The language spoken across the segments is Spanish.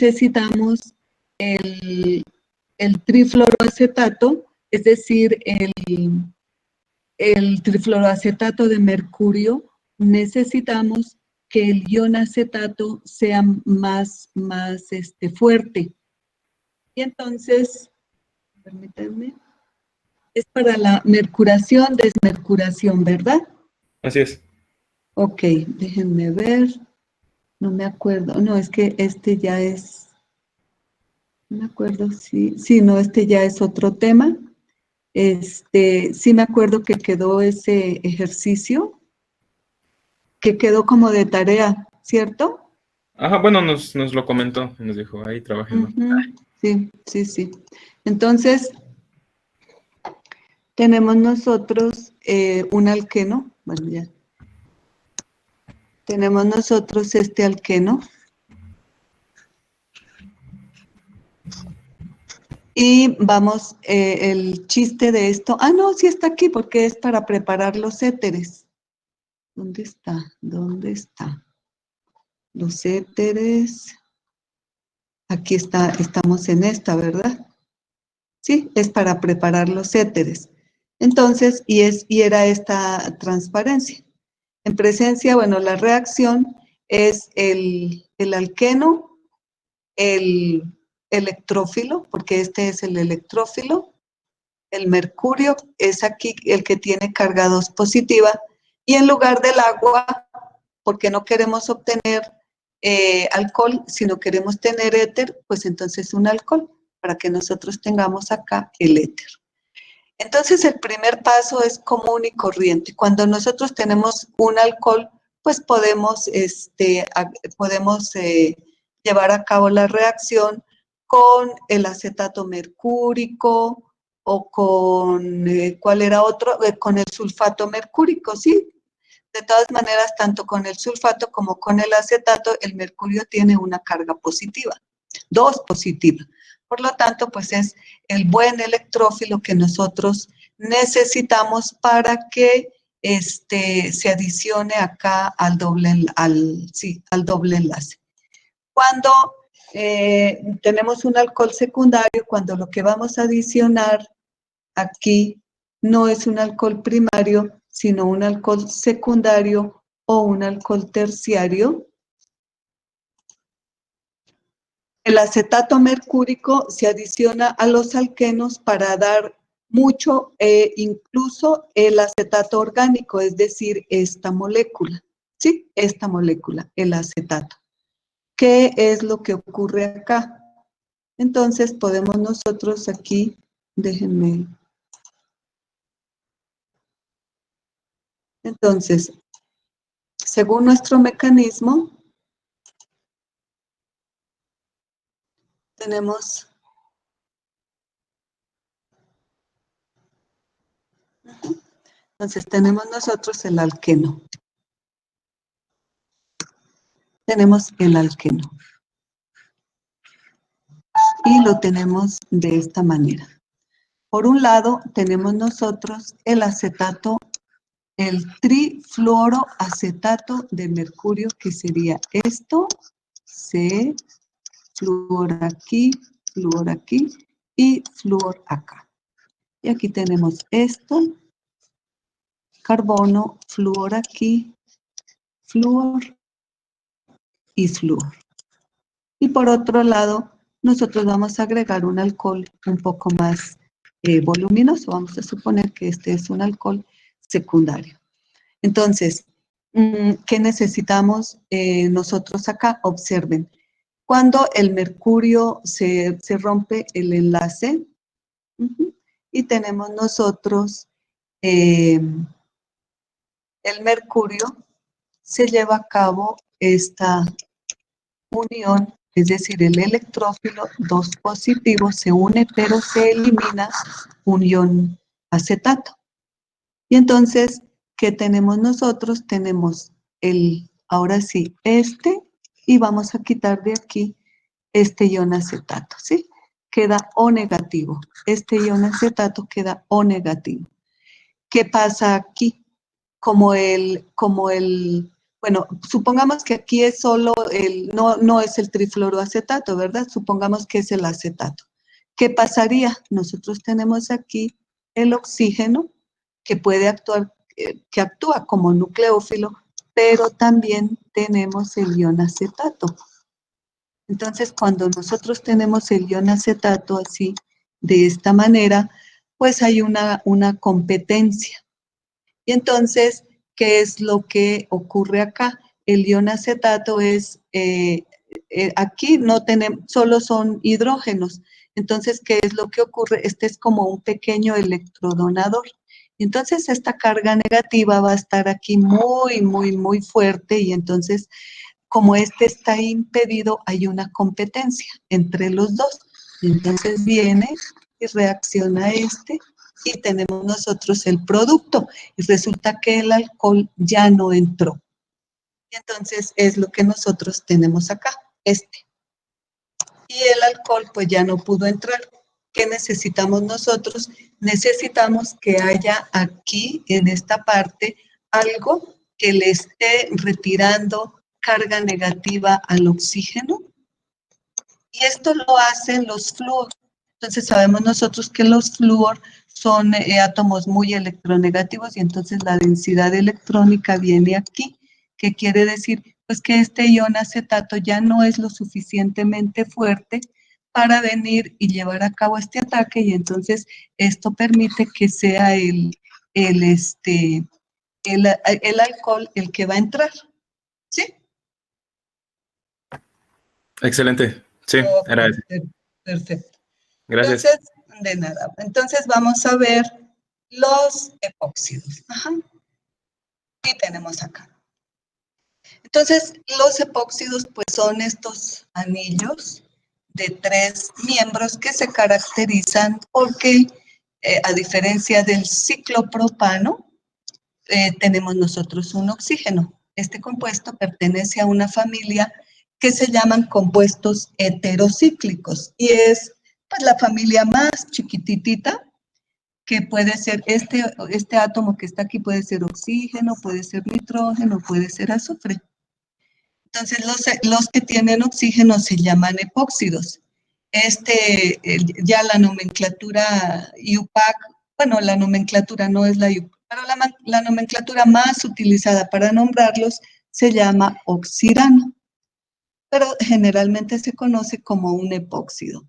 necesitamos el trifluoroacetato, es decir, el trifluoroacetato de mercurio, necesitamos que el ion acetato sea más fuerte. Y entonces, permítanme, es para la mercuración, desmercuración, ¿verdad? Así es. Ok, déjenme ver. No me acuerdo. No, es que este ya es... No me acuerdo si... Sí, no, este ya es otro tema. Sí me acuerdo que quedó ese ejercicio, que quedó como de tarea, ¿cierto? Ajá, bueno, nos lo comentó, nos dijo, ahí trabajenlo. Sí, sí, sí. Entonces, tenemos nosotros un alqueno. Bueno, ya. Tenemos nosotros este alqueno. Y vamos, el chiste de esto. Ah, no, sí está aquí porque es para preparar los éteres. ¿Dónde está? ¿Dónde está? Los éteres. Aquí está, estamos en esta, ¿verdad? Sí, es para preparar los éteres. Entonces, y era esta transparencia. En presencia, bueno, la reacción es el alqueno, el electrófilo, porque este es el electrófilo, el mercurio es aquí el que tiene carga 2 positiva, y en lugar del agua, porque no queremos obtener alcohol, sino queremos tener éter, pues entonces un alcohol, para que nosotros tengamos acá el éter. Entonces el primer paso es común y corriente. Cuando nosotros tenemos un alcohol, pues podemos llevar a cabo la reacción con el acetato mercúrico o con, ¿cuál era otro? Con el sulfato mercúrico, ¿sí? De todas maneras, tanto con el sulfato como con el acetato, el mercurio tiene una carga positiva, 2 positiva. Por lo tanto, pues es el buen electrófilo que nosotros necesitamos para que se adicione acá al doble enlace. Cuando tenemos un alcohol secundario, cuando lo que vamos a adicionar aquí no es un alcohol primario, sino un alcohol secundario o un alcohol terciario. El acetato mercúrico se adiciona a los alquenos para dar mucho, incluso el acetato orgánico, es decir, esta molécula, ¿sí? Esta molécula, el acetato. ¿Qué es lo que ocurre acá? Entonces podemos nosotros aquí, déjenme. Entonces, según nuestro mecanismo, tenemos nosotros el alqueno. Tenemos el alqueno. Y lo tenemos de esta manera. Por un lado, tenemos nosotros el acetato, el trifluoroacetato de mercurio, que sería esto, C, flúor aquí y flúor acá. Y aquí tenemos esto, carbono, flúor aquí, flúor y flúor. Y por otro lado, nosotros vamos a agregar un alcohol un poco más voluminoso. Vamos a suponer que este es un alcohol secundario. Entonces, ¿qué necesitamos nosotros acá? Observen. Cuando el mercurio se rompe el enlace, y tenemos nosotros el mercurio, se lleva a cabo esta unión, es decir, el electrófilo 2 positivo se une, pero se elimina un ion acetato. Y entonces, ¿qué tenemos nosotros? Tenemos ahora sí, y vamos a quitar de aquí este ion acetato, ¿sí? Queda O negativo. Este ion acetato queda O negativo. ¿Qué pasa aquí? Como el Bueno, supongamos que aquí es solo no es el trifluoroacetato, ¿verdad? Supongamos que es el acetato. ¿Qué pasaría? Nosotros tenemos aquí el oxígeno que puede actuar, que actúa como nucleófilo, pero también tenemos el ion acetato. Entonces, cuando nosotros tenemos el ion acetato así, de esta manera, pues hay una competencia. Y entonces, ¿qué es lo que ocurre acá? El ion acetato es, aquí no tenemos, solo son hidrógenos. Entonces, ¿qué es lo que ocurre? Este es como un pequeño electrodonador. Entonces, esta carga negativa va a estar aquí muy, muy, muy fuerte y entonces, como este está impedido, hay una competencia entre los dos. Entonces viene y reacciona este y tenemos nosotros el producto. Y resulta que el alcohol ya no entró. Y entonces es lo que nosotros tenemos acá, este. Y el alcohol pues ya no pudo entrar. ¿Qué necesitamos nosotros? Necesitamos que haya aquí, en esta parte, algo que le esté retirando carga negativa al oxígeno. Y esto lo hacen los flúor. Entonces sabemos nosotros que los flúor son átomos muy electronegativos y entonces la densidad electrónica viene aquí. ¿Qué quiere decir? Pues que este ion acetato ya no es lo suficientemente fuerte para venir y llevar a cabo este ataque y entonces esto permite que sea el alcohol el que va a entrar. ¿Sí? Excelente. Sí, Ok, era ese. perfecto. Gracias. Entonces, de nada. Entonces vamos a ver los epóxidos. Ajá. Y tenemos acá. Entonces, los epóxidos pues son estos anillos de 3 miembros que se caracterizan porque, a diferencia del ciclopropano, tenemos nosotros un oxígeno. Este compuesto pertenece a una familia que se llaman compuestos heterocíclicos y es pues, la familia más chiquititita que puede ser este átomo que está aquí, puede ser oxígeno, puede ser nitrógeno, puede ser azufre. Entonces, los que tienen oxígeno se llaman epóxidos. Ya la nomenclatura IUPAC, bueno, la nomenclatura no es la IUPAC, pero la nomenclatura más utilizada para nombrarlos se llama oxirano, pero generalmente se conoce como un epóxido.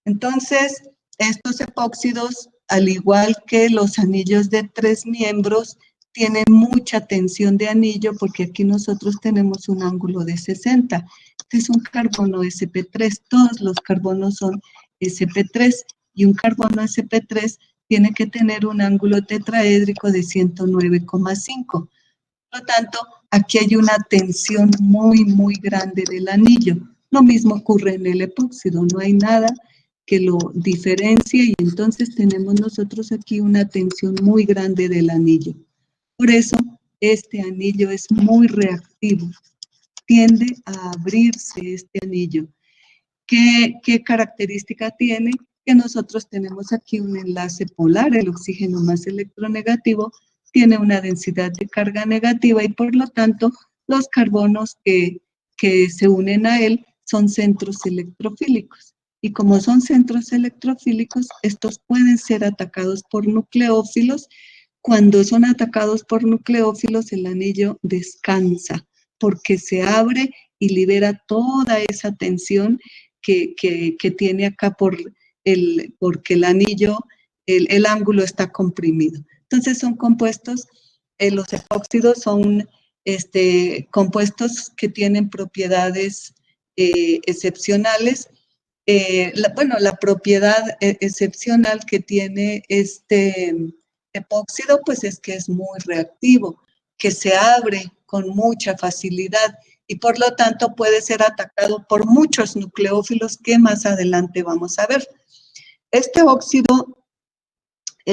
Entonces, estos epóxidos, al igual que los anillos de 3 miembros, tienen mucha tensión de anillo porque aquí nosotros tenemos un ángulo de 60. Este es un carbono sp3, todos los carbonos son sp3 y un carbono sp3 tiene que tener un ángulo tetraédrico de 109,5. Por lo tanto, aquí hay una tensión muy, muy grande del anillo. Lo mismo ocurre en el epóxido, no hay nada que lo diferencie y entonces tenemos nosotros aquí una tensión muy grande del anillo. Por eso, este anillo es muy reactivo, tiende a abrirse este anillo. ¿Qué característica tiene? Que nosotros tenemos aquí un enlace polar, el oxígeno más electronegativo, tiene una densidad de carga negativa y por lo tanto los carbonos que se unen a él son centros electrofílicos. Y como son centros electrofílicos, estos pueden ser atacados por nucleófilos. Cuando son atacados por nucleófilos, el anillo descansa porque se abre y libera toda esa tensión que tiene acá porque el anillo, el ángulo está comprimido. Entonces son compuestos, los epóxidos son compuestos que tienen propiedades excepcionales. La propiedad excepcional que tiene este epóxido, pues es que es muy reactivo, que se abre con mucha facilidad y por lo tanto puede ser atacado por muchos nucleófilos que más adelante vamos a ver. Este óxido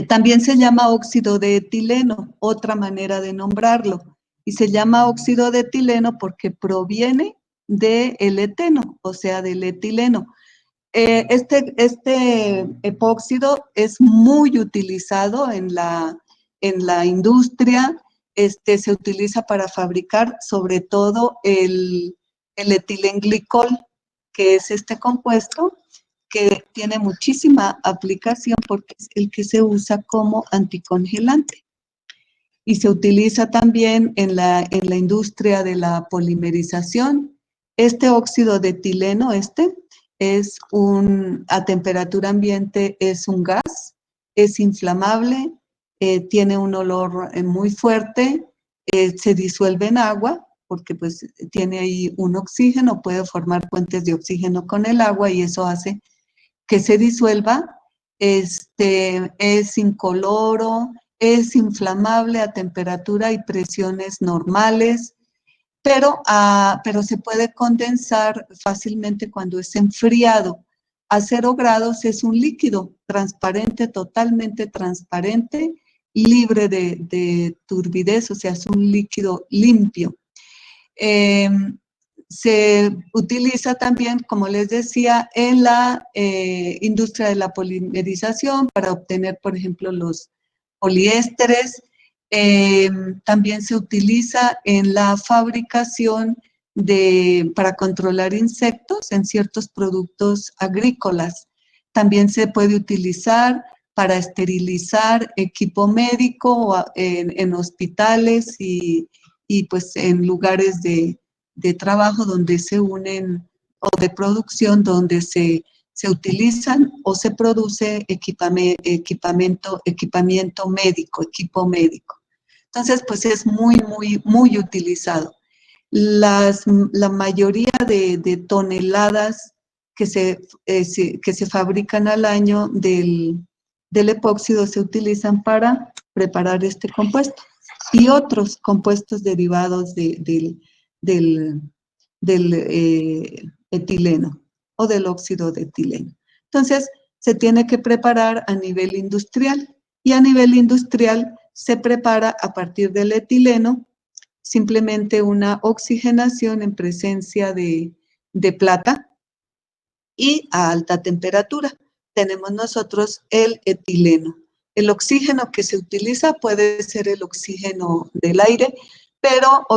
también se llama óxido de etileno, otra manera de nombrarlo, y se llama óxido de etileno porque proviene del eteno, o sea, del etileno. Este epóxido es muy utilizado en la industria se utiliza para fabricar sobre todo el etilenglicol, que es este compuesto que tiene muchísima aplicación porque es el que se usa como anticongelante. Y se utiliza también en la industria de la polimerización. Este óxido de etileno, es a temperatura ambiente, es un gas, es inflamable, tiene un olor muy fuerte, se disuelve en agua, porque pues tiene ahí un oxígeno, puede formar puentes de oxígeno con el agua y eso hace que se disuelva, es incoloro, es inflamable a temperatura y presiones normales, pero se puede condensar fácilmente cuando es enfriado. A 0 grados es un líquido transparente, totalmente transparente, libre de turbidez, o sea, es un líquido limpio. Eh, Se utiliza también, como les decía, en la industria de la polimerización para obtener, por ejemplo, los poliésteres. También se utiliza en la fabricación para controlar insectos en ciertos productos agrícolas. También se puede utilizar para esterilizar equipo médico en hospitales y pues en lugares de trabajo donde se unen o de producción donde se utilizan o se produce equipamiento médico, equipo médico. Entonces, pues es muy, muy, muy utilizado. La mayoría de toneladas que se fabrican al año del epóxido se utilizan para preparar este compuesto y otros compuestos derivados del etileno o del óxido de etileno. Entonces, se tiene que preparar a nivel industrial y a nivel industrial se prepara a partir del etileno simplemente una oxigenación en presencia de plata y a alta temperatura. Tenemos nosotros el etileno. El oxígeno que se utiliza puede ser el oxígeno del aire, pero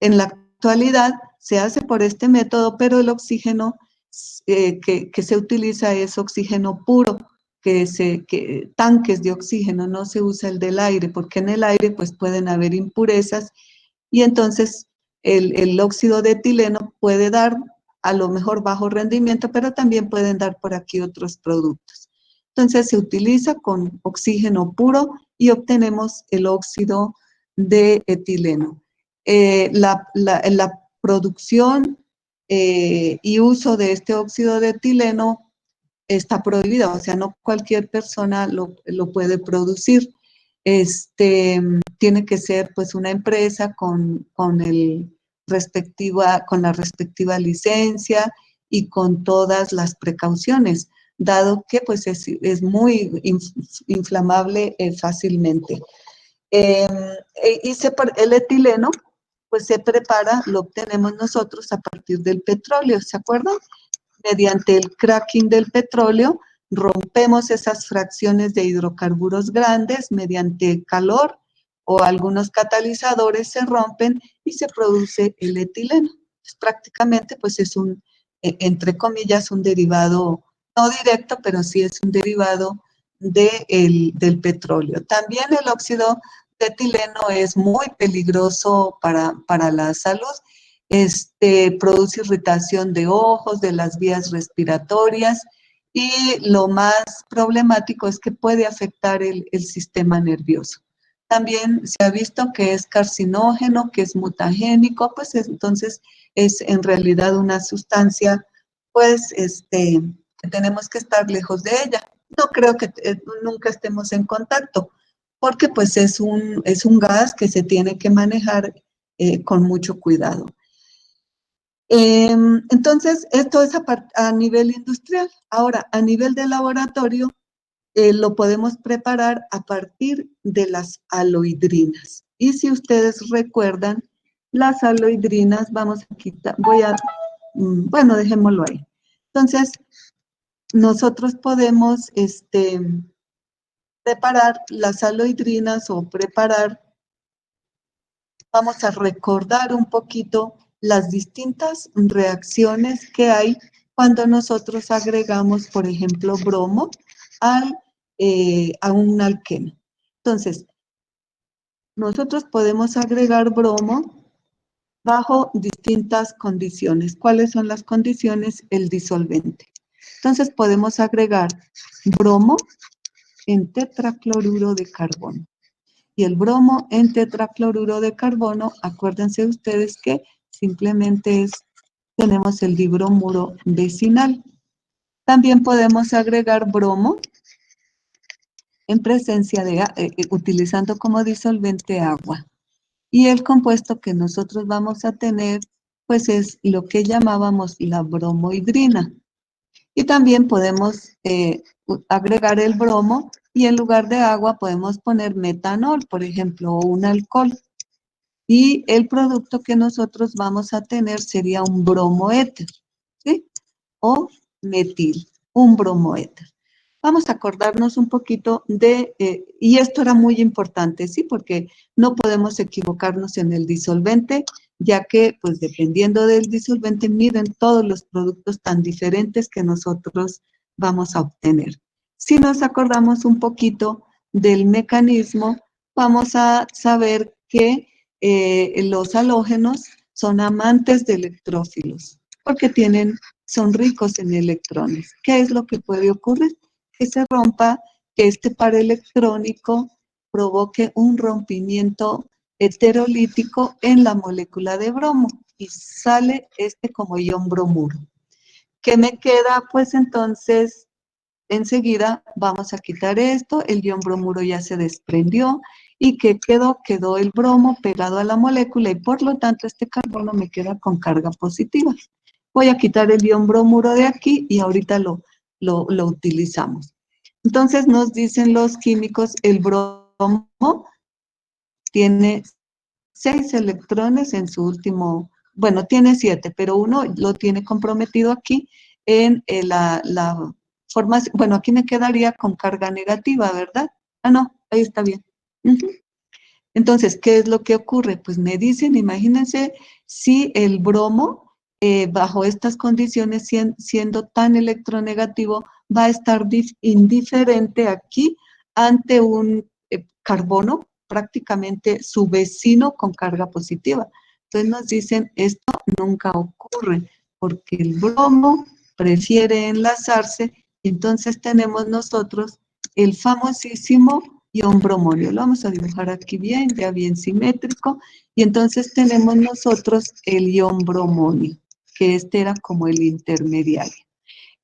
en la actualidad se hace por este método, pero el oxígeno que se utiliza es oxígeno puro, tanques de oxígeno, no se usa el del aire, porque en el aire pues pueden haber impurezas y entonces el óxido de etileno puede dar a lo mejor bajo rendimiento, pero también pueden dar por aquí otros productos. Entonces se utiliza con oxígeno puro y obtenemos el óxido de etileno. La producción y uso de este óxido de etileno está prohibida, o sea, no cualquier persona lo puede producir. Tiene que ser pues una empresa con la respectiva licencia y con todas las precauciones, dado que pues es muy inflamable fácilmente. El etileno pues se prepara, lo obtenemos nosotros a partir del petróleo, ¿se acuerdan? Mediante el cracking del petróleo, rompemos esas fracciones de hidrocarburos grandes mediante calor o algunos catalizadores se rompen y se produce el etileno. Pues, prácticamente, pues es entre comillas, un derivado, no directo, pero sí es un derivado del petróleo. También el óxido de etileno es muy peligroso para la salud. Produce irritación de ojos, de las vías respiratorias y lo más problemático es que puede afectar el sistema nervioso. También se ha visto que es carcinógeno, que es mutagénico, pues entonces es en realidad una sustancia, pues, que tenemos que estar lejos de ella. No creo que nunca estemos en contacto, porque pues es un gas que se tiene que manejar con mucho cuidado. Entonces, esto es a nivel industrial. Ahora, a nivel de laboratorio, lo podemos preparar a partir de las aloidrinas. Y si ustedes recuerdan, las aloidrinas, vamos a quitar, bueno, dejémoslo ahí. Entonces, nosotros podemos preparar las alohidrinas o vamos a recordar un poquito las distintas reacciones que hay cuando nosotros agregamos, por ejemplo, bromo a un alqueno. Entonces, nosotros podemos agregar bromo bajo distintas condiciones. ¿Cuáles son las condiciones? El disolvente. Entonces, podemos agregar bromo en tetracloruro de carbono. Y el bromo en tetracloruro de carbono, acuérdense ustedes que simplemente tenemos el dibromuro vecinal. También podemos agregar bromo en presencia de, utilizando como disolvente agua. Y el compuesto que nosotros vamos a tener, pues es lo que llamábamos la bromohidrina. Y también podemos agregar el bromo y en lugar de agua podemos poner metanol, por ejemplo, o un alcohol. Y el producto que nosotros vamos a tener sería un bromoéter, ¿sí? O metil, un bromoéter. Vamos a acordarnos un poquito y esto era muy importante, ¿sí? Porque no podemos equivocarnos en el disolvente, ya que, pues, dependiendo del disolvente, miden todos los productos tan diferentes que nosotros vamos a obtener. Si nos acordamos un poquito del mecanismo, vamos a saber que los halógenos son amantes de electrófilos, porque son ricos en electrones. ¿Qué es lo que puede ocurrir? Que se rompa, que este par electrónico provoque un rompimiento heterolítico en la molécula de bromo y sale como ion bromuro. ¿Qué me queda? Pues entonces, enseguida vamos a quitar esto, el ion bromuro ya se desprendió y ¿qué quedó? Quedó el bromo pegado a la molécula y por lo tanto este carbono me queda con carga positiva. Voy a quitar el ion bromuro de aquí y ahorita lo utilizamos. Entonces nos dicen los químicos, el bromo tiene 6 electrones en su último, bueno, tiene 7, pero uno lo tiene comprometido aquí en la formación. Bueno, aquí me quedaría con carga negativa, ¿verdad? Ah, no, ahí está bien. Entonces, ¿qué es lo que ocurre? Pues me dicen, imagínense si el bromo, bajo estas condiciones, siendo tan electronegativo, va a estar indiferente aquí ante un carbono, prácticamente su vecino con carga positiva. Entonces nos dicen, esto nunca ocurre, porque el bromo prefiere enlazarse, y entonces tenemos nosotros el famosísimo ion bromonio. Lo vamos a dibujar aquí bien, ya bien simétrico, y entonces tenemos nosotros el ion bromonio, que este era como el intermediario.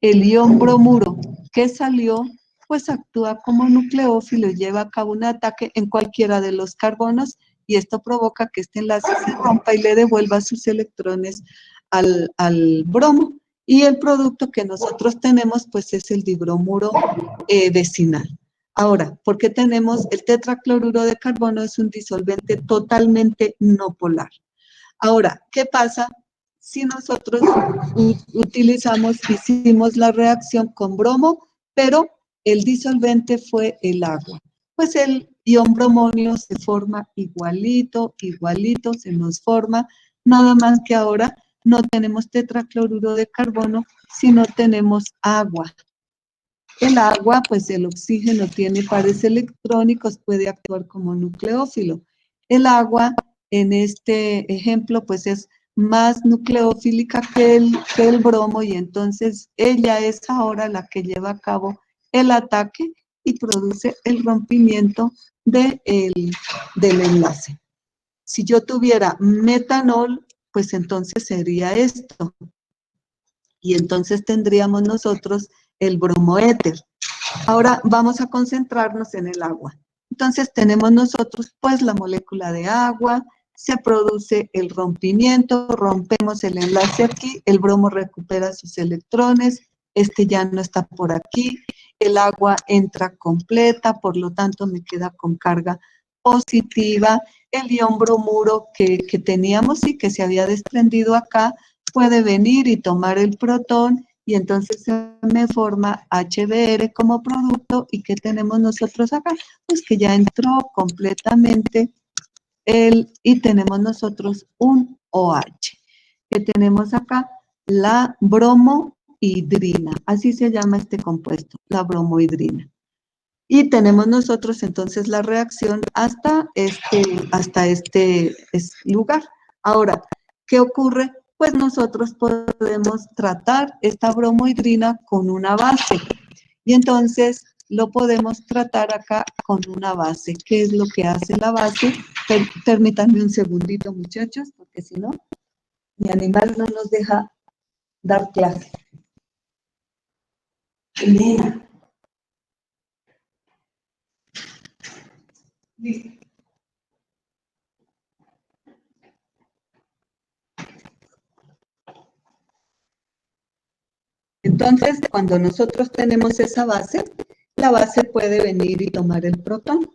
El ion bromuro, que salió, pues actúa como nucleófilo y lleva a cabo un ataque en cualquiera de los carbonos y esto provoca que este enlace se rompa y le devuelva sus electrones al bromo. Y el producto que nosotros tenemos, pues es el dibromuro vecinal. Ahora, ¿por qué tenemos el tetracloruro de carbono? Es un disolvente totalmente no polar. Ahora, ¿qué pasa si nosotros hicimos la reacción con bromo, pero el disolvente fue el agua? Pues el ion bromonio se forma igualito, se nos forma, nada más que ahora no tenemos tetracloruro de carbono, sino tenemos agua. El agua, pues el oxígeno tiene pares electrónicos, puede actuar como nucleófilo. El agua, en este ejemplo, pues es más nucleofílica que el bromo y entonces ella es ahora la que lleva a cabo el ataque y produce el rompimiento del enlace. Si yo tuviera metanol, pues entonces sería esto. Y entonces tendríamos nosotros el bromoéter. Ahora vamos a concentrarnos en el agua. Entonces tenemos nosotros pues la molécula de agua, se produce el rompimiento, rompemos el enlace aquí, el bromo recupera sus electrones, este ya no está por aquí, el agua entra completa, por lo tanto me queda con carga positiva, el ion bromuro que teníamos y que se había desprendido acá puede venir y tomar el protón y entonces se me forma HBr como producto. ¿Y qué tenemos nosotros acá? Pues que ya entró completamente y tenemos nosotros un OH. Que tenemos acá la bromohidrina, así se llama este compuesto, la bromohidrina. Y tenemos nosotros entonces la reacción hasta este lugar. Ahora, ¿qué ocurre? Pues nosotros podemos tratar esta bromohidrina con una base. Y entonces lo podemos tratar acá con una base. ¿Qué es lo que hace la base? Permítanme un segundito, muchachos, porque si no, mi animal no nos deja dar clase. Nena. Listo. Entonces, cuando nosotros tenemos esa base, la base puede venir y tomar el protón.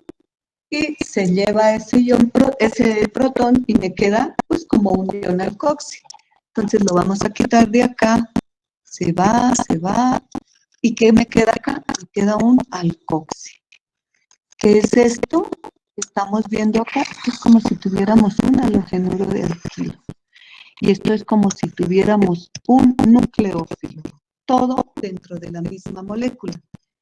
Y se lleva ese protón y me queda pues como un ion alcoxi. Entonces lo vamos a quitar de acá. Se va, se va. ¿Y qué me queda acá? Me queda un alcoxi. ¿Qué es esto que estamos viendo acá? Es como si tuviéramos un halogenuro de alquilo. Y esto es como si tuviéramos un nucleófilo, todo dentro de la misma molécula.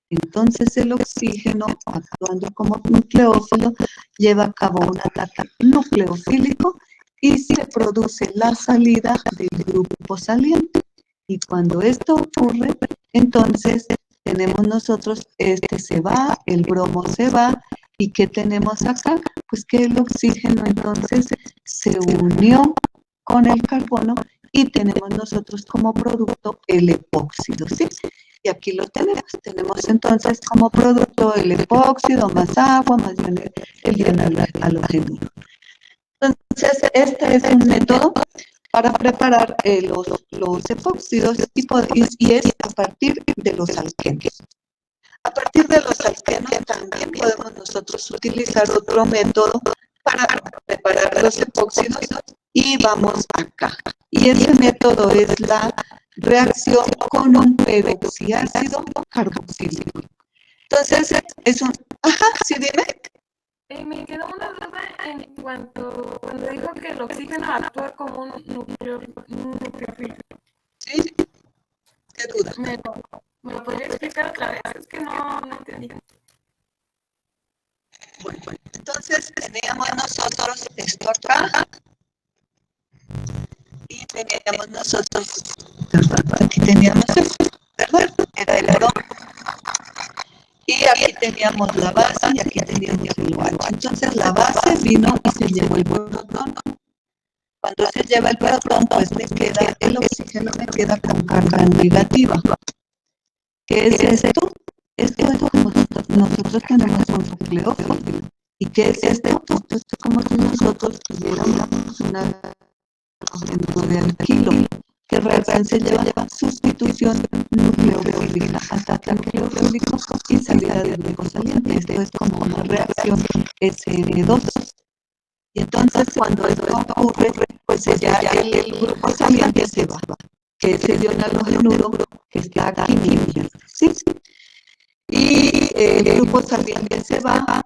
Entonces el oxígeno, actuando como nucleófilo, lleva a cabo un ataque nucleofílico y se produce la salida del grupo saliente. Y cuando esto ocurre, entonces tenemos nosotros, se va, el bromo se va, ¿y qué tenemos acá? Pues que el oxígeno entonces se unió con el carbono y tenemos nosotros como producto el epóxido, ¿sí? Y aquí lo tenemos. Tenemos entonces como producto el epóxido más agua más el halogénuro. Entonces, este es un método para preparar los epóxidos y es a partir de los alquenos. A partir de los alquenos también podemos nosotros utilizar otro método para preparar los epóxidos y vamos acá. Y ese método es la reacción con un peroxiácido carboxílico. Entonces, es un... Ajá, sí, dime. Me quedó una duda en cuando dijo que el oxígeno actúa como un nucleófilo. ¿Sí? ¿Qué duda? ¿Me lo podría explicar otra vez? Es que no entendí. Bueno, entonces teníamos nosotros esto acá y teníamos nosotros, aquí teníamos esto, ¿verdad? Era el oro. Y aquí teníamos la base y aquí teníamos el OH. Entonces la base vino y se llevó el protón. Cuando se lleva el protón, pues me queda el oxígeno, me queda con carga negativa. ¿Qué es esto? Esto es como nosotros tenemos un nucleófilo. ¿Y qué es esto? Esto es como si nosotros tuviéramos una halogenuro de alquilo. ¿Qué reacción se lleva? Sustitución nucleofílica, ataque nucleofílico y salida de grupo saliente. Esto es como una reacción SN2. Y entonces cuando esto ocurre, pues ya el grupo saliente se va, que es el ion halogenuro que está aquí, ¿sí? Y el grupo saliente se va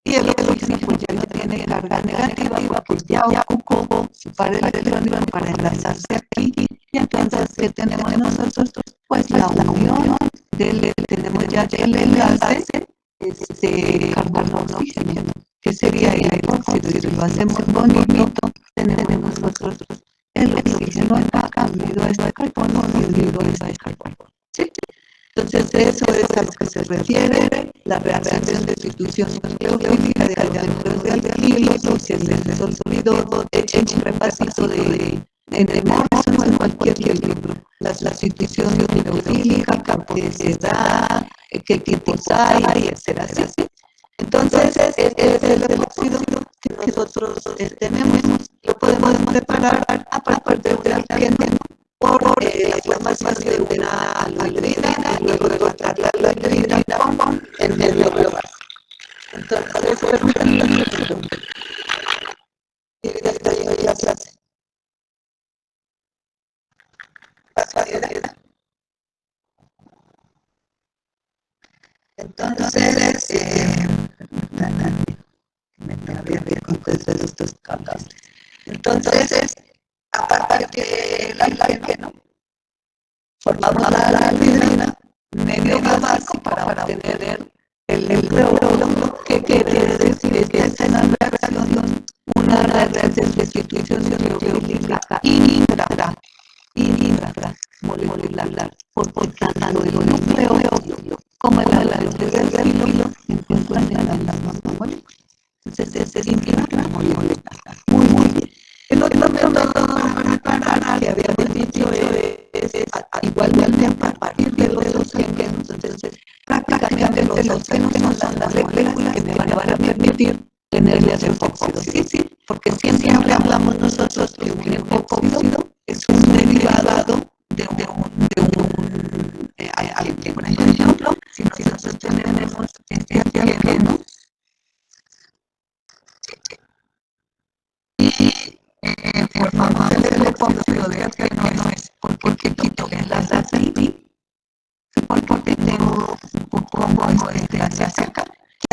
y el oxígeno pues ya no tiene carga negativa, pues ya ocupó su par electrónico para enlazarse aquí. Y entonces, ¿qué tenemos nosotros? Pues la unión tenemos ya el enlace carbono-oxígeno, que sería el epóxido. Y si lo hacemos bonito, tenemos nosotros el oxígeno acá unido a este carbono y unido a este carbono. ¿Sí? Entonces, eso es a lo que se refiere la reacción de sustitución nucleofílica de halogenuros de alquilos, o si se les olvidó, echen un repasito en el Morrison o en cualquier libro. La sustitución nucleofílica, qué se da, qué tipos hay, etcétera. Entonces, es el óxido que nosotros tenemos, lo podemos preparar a partir de un alqueno por la formación de una aloidrina y luego de tratar la aloidrina con el medio global. Entonces, permítanme un segundo. Y ya está ahí la clase. casualidad. Entonces, me había encontrado estos cables. Entonces, aparte que el no formamos la almidrina medio básico para obtener el nucleólogo, que quiere decir que es una reacción de sustitución nucleofílica intramolecular, por tanto el nucleólogo como el análisis del filo se encuentran en las mismas moléculas. Entonces es intramolecular. Muy bien. El otro método para parar que habíamos dicho es igualmente a partir de los alquenos. Entonces, prácticamente los alquenos son las moléculas que me van a permitir tenerles epóxido. Sí, porque siempre hablamos nosotros que un epóxido es un derivado de un alqueno. Por ejemplo, si nosotros tenemos este alqueno y formamos el epóxido de alqueno, es porque quito el enlace y porque tengo un poco hacia acá.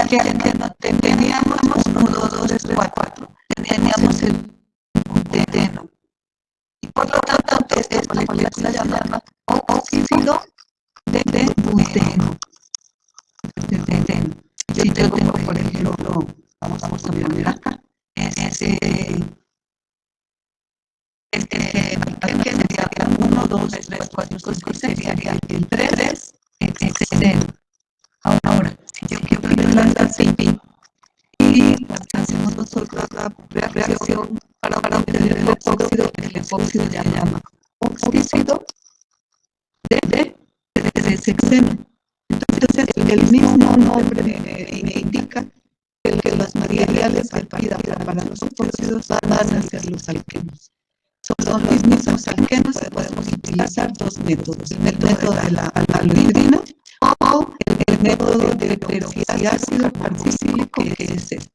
Que no teníamos 1, 2, 3, 4, teníamos el buteno. Y por lo tanto, esta molécula se llama óxido de buteno. Yo tengo, por ejemplo, vamos a poner acá, que sería 1, 2, 3, 4, 5, 6, sería el 3 hexeno. Ahora, si yo quiero el enlace y hacemos nosotros la reacción para obtener el epóxido ya llama óxido de hexeno. Entonces, el mismo nombre me indica que los materiales para los epóxidos van a ser los alquenos. Son los mismos alquenos que podemos utilizar dos métodos: el método de la almidrina o el método de peroxiácido carboxílico, que es este.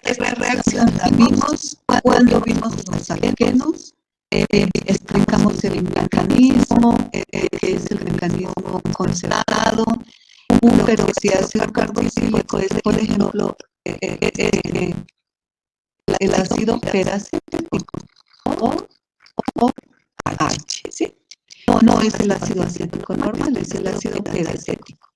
Esta reacción la vimos cuando vimos los alquenos, explicamos el mecanismo, que es el mecanismo concentrado. Un peroxiácido carboxílico es, por ejemplo, el ácido peracético o H, ¿sí? No es el ácido acético normal, es el ácido peracético.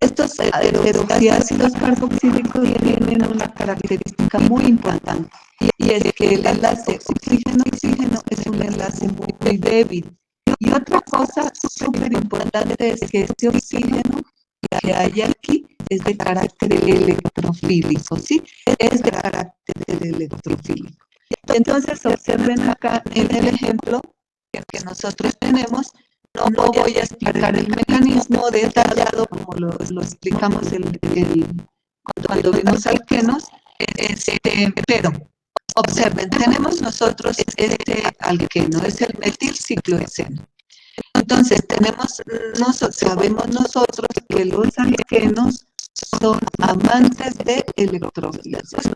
Estos peroxiácidos carboxílicos tienen una característica muy importante, y es que el enlace oxígeno-oxígeno es un enlace muy débil. Y otra cosa súper importante es que este oxígeno que hay aquí es de carácter electrofílico, ¿sí? Es de carácter electrofílico. Entonces, observen acá en el ejemplo que nosotros tenemos. No voy a explicar el mecanismo detallado como lo explicamos cuando vimos alquenos, pero observen, tenemos nosotros este alqueno, es el metilciclohexeno. Entonces, sabemos nosotros que los alquenos son amantes de electrofilas, es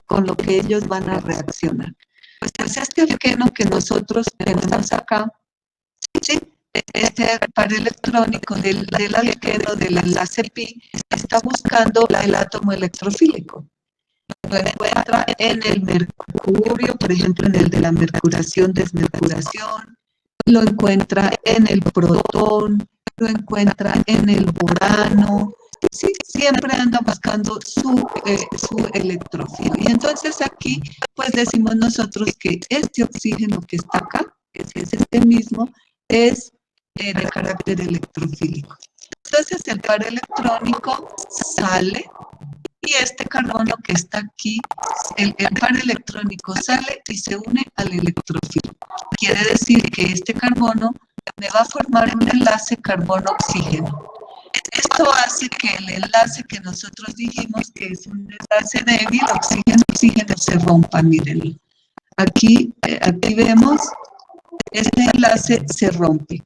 con lo que ellos van a reaccionar. Pues este alqueno que nosotros tenemos acá, ¿sí? Este par electrónico del alqueno del enlace pi está buscando el átomo electrofílico. Lo encuentra en el mercurio, por ejemplo, en el de la mercuración, desmercuración. Lo encuentra en el protón, lo encuentra en el borano. Sí, siempre anda buscando su electrofilo. Y entonces aquí, pues decimos nosotros que este oxígeno que está acá, que es este mismo, es de carácter electrofílico. Entonces el par electrónico sale y este carbono que está aquí, el par electrónico sale y se une al electrofilo. Quiere decir que este carbono me va a formar un enlace carbono-oxígeno. Esto hace que el enlace que nosotros dijimos que es un enlace débil, oxígeno-oxígeno, se rompa. Miren, aquí vemos, este enlace se rompe.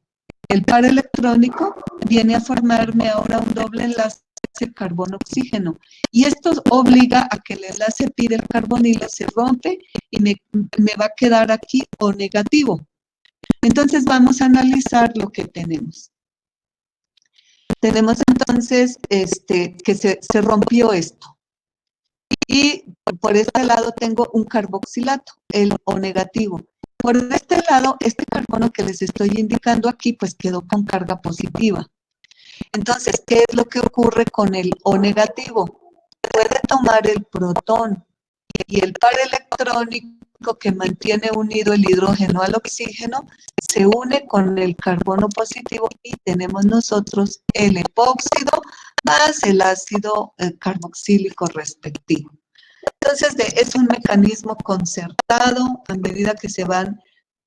El par electrónico viene a formarme ahora un doble enlace carbono-oxígeno, y esto obliga a que el enlace pi del carbonilo se rompe y me va a quedar aquí O negativo. Entonces vamos a analizar lo que tenemos. Tenemos entonces que se rompió esto. Y por este lado tengo un carboxilato, el O negativo. Por este lado, este carbono que les estoy indicando aquí, pues quedó con carga positiva. Entonces, ¿qué es lo que ocurre con el O negativo? Puede tomar el protón y el par electrónico que mantiene unido el hidrógeno al oxígeno se une con el carbono positivo y tenemos nosotros el epóxido más el ácido carboxílico respectivo. Entonces, es un mecanismo concertado, a medida que se van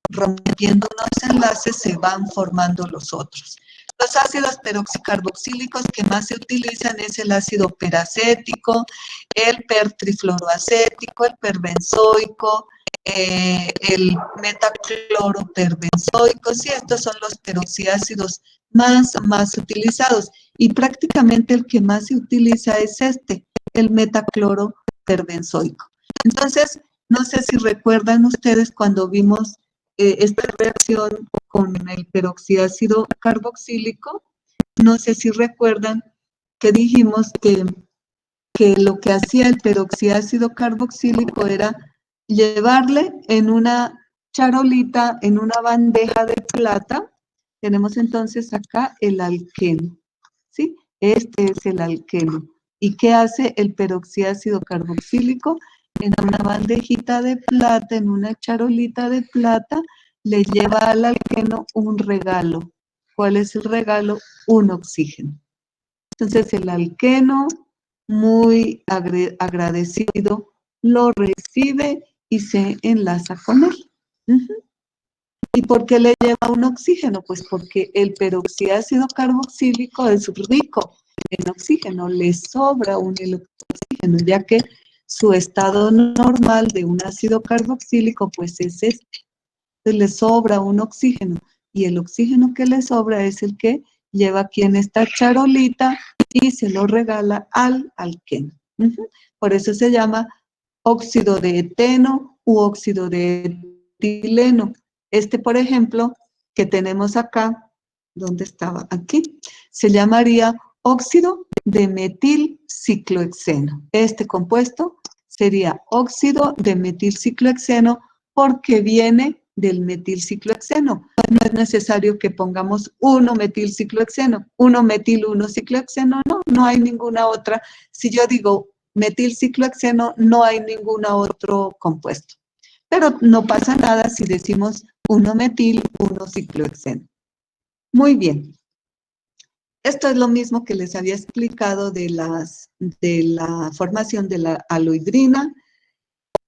rompiendo unos enlaces, se van formando los otros. Los ácidos peroxicarboxílicos que más se utilizan es el ácido peracético, el pertrifluoroacético, el perbenzoico, el metacloroperbenzoico, sí, estos son los peroxiácidos más utilizados. Y prácticamente el que más se utiliza es el metacloroperbenzoico. Entonces, no sé si recuerdan ustedes cuando vimos esta reacción con el peroxiácido carboxílico, no sé si recuerdan que dijimos que lo que hacía el peroxiácido carboxílico era llevarle en una charolita, en una bandeja de plata. Tenemos entonces acá el alqueno, ¿sí? Este es el alqueno. ¿Y qué hace el peroxiácido carboxílico? En una bandejita de plata, en una charolita de plata, le lleva al alqueno un regalo. ¿Cuál es el regalo? Un oxígeno. Entonces el alqueno, muy agradecido, lo recibe y se enlaza con él. ¿Y por qué le lleva un oxígeno? Pues porque el peroxiácido carboxílico es rico en oxígeno, le sobra un oxígeno, ya que su estado normal de un ácido carboxílico pues es este. Entonces le sobra un oxígeno y el oxígeno que le sobra es el que lleva aquí en esta charolita y se lo regala al alqueno. Por eso se llama óxido de eteno u óxido de etileno. Por ejemplo, que tenemos acá, ¿dónde estaba? Aquí, se llamaría óxido de metilciclohexeno. Este compuesto sería óxido de metilciclohexeno porque viene del metilciclohexeno. No es necesario que pongamos 1-metilciclohexeno, 1-metil-1-ciclohexeno, no hay ninguna otra. Si yo digo metilciclohexeno, no hay ningún otro compuesto. Pero no pasa nada si decimos 1-metil-1-ciclohexeno. Muy bien. Esto es lo mismo que les había explicado de la formación de la aloidrina.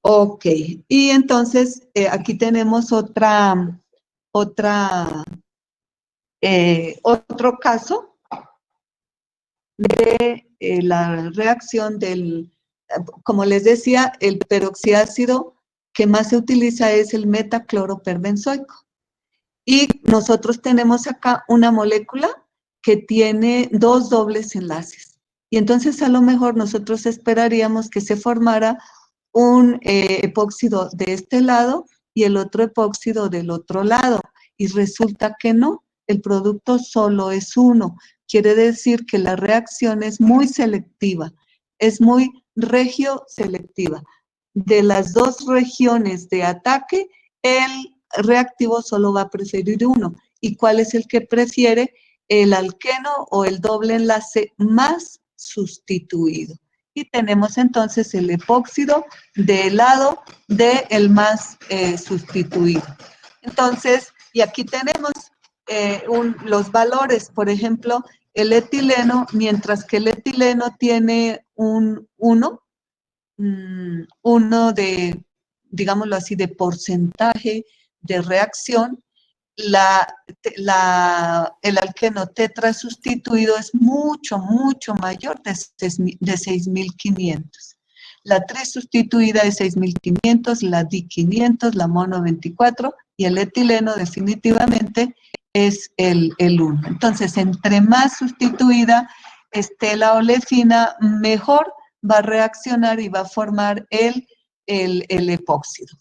Ok, y entonces aquí tenemos otro caso de la reacción como les decía, el peroxiácido que más se utiliza es el metacloroperbenzoico. Y nosotros tenemos acá una molécula que tiene 2 dobles enlaces. Y entonces a lo mejor nosotros esperaríamos que se formara un epóxido de este lado y el otro epóxido del otro lado. Y resulta que no, el producto solo es uno. Quiere decir que la reacción es muy selectiva, es muy regioselectiva. De las 2 regiones de ataque, el reactivo solo va a preferir uno. ¿Y cuál es el que prefiere? El alqueno o el doble enlace más sustituido. Y tenemos entonces el epóxido del lado del más sustituido. Entonces, y aquí tenemos los valores, por ejemplo, el etileno, mientras que el etileno tiene un 1 digámoslo así, de porcentaje de reacción, el alqueno tetra sustituido es mucho, mucho mayor de 6.500. La trisustituida es 6.500, la di500, la mono 24 y el etileno definitivamente es el 1. Entonces, entre más sustituida esté la olefina, mejor va a reaccionar y va a formar el epóxido.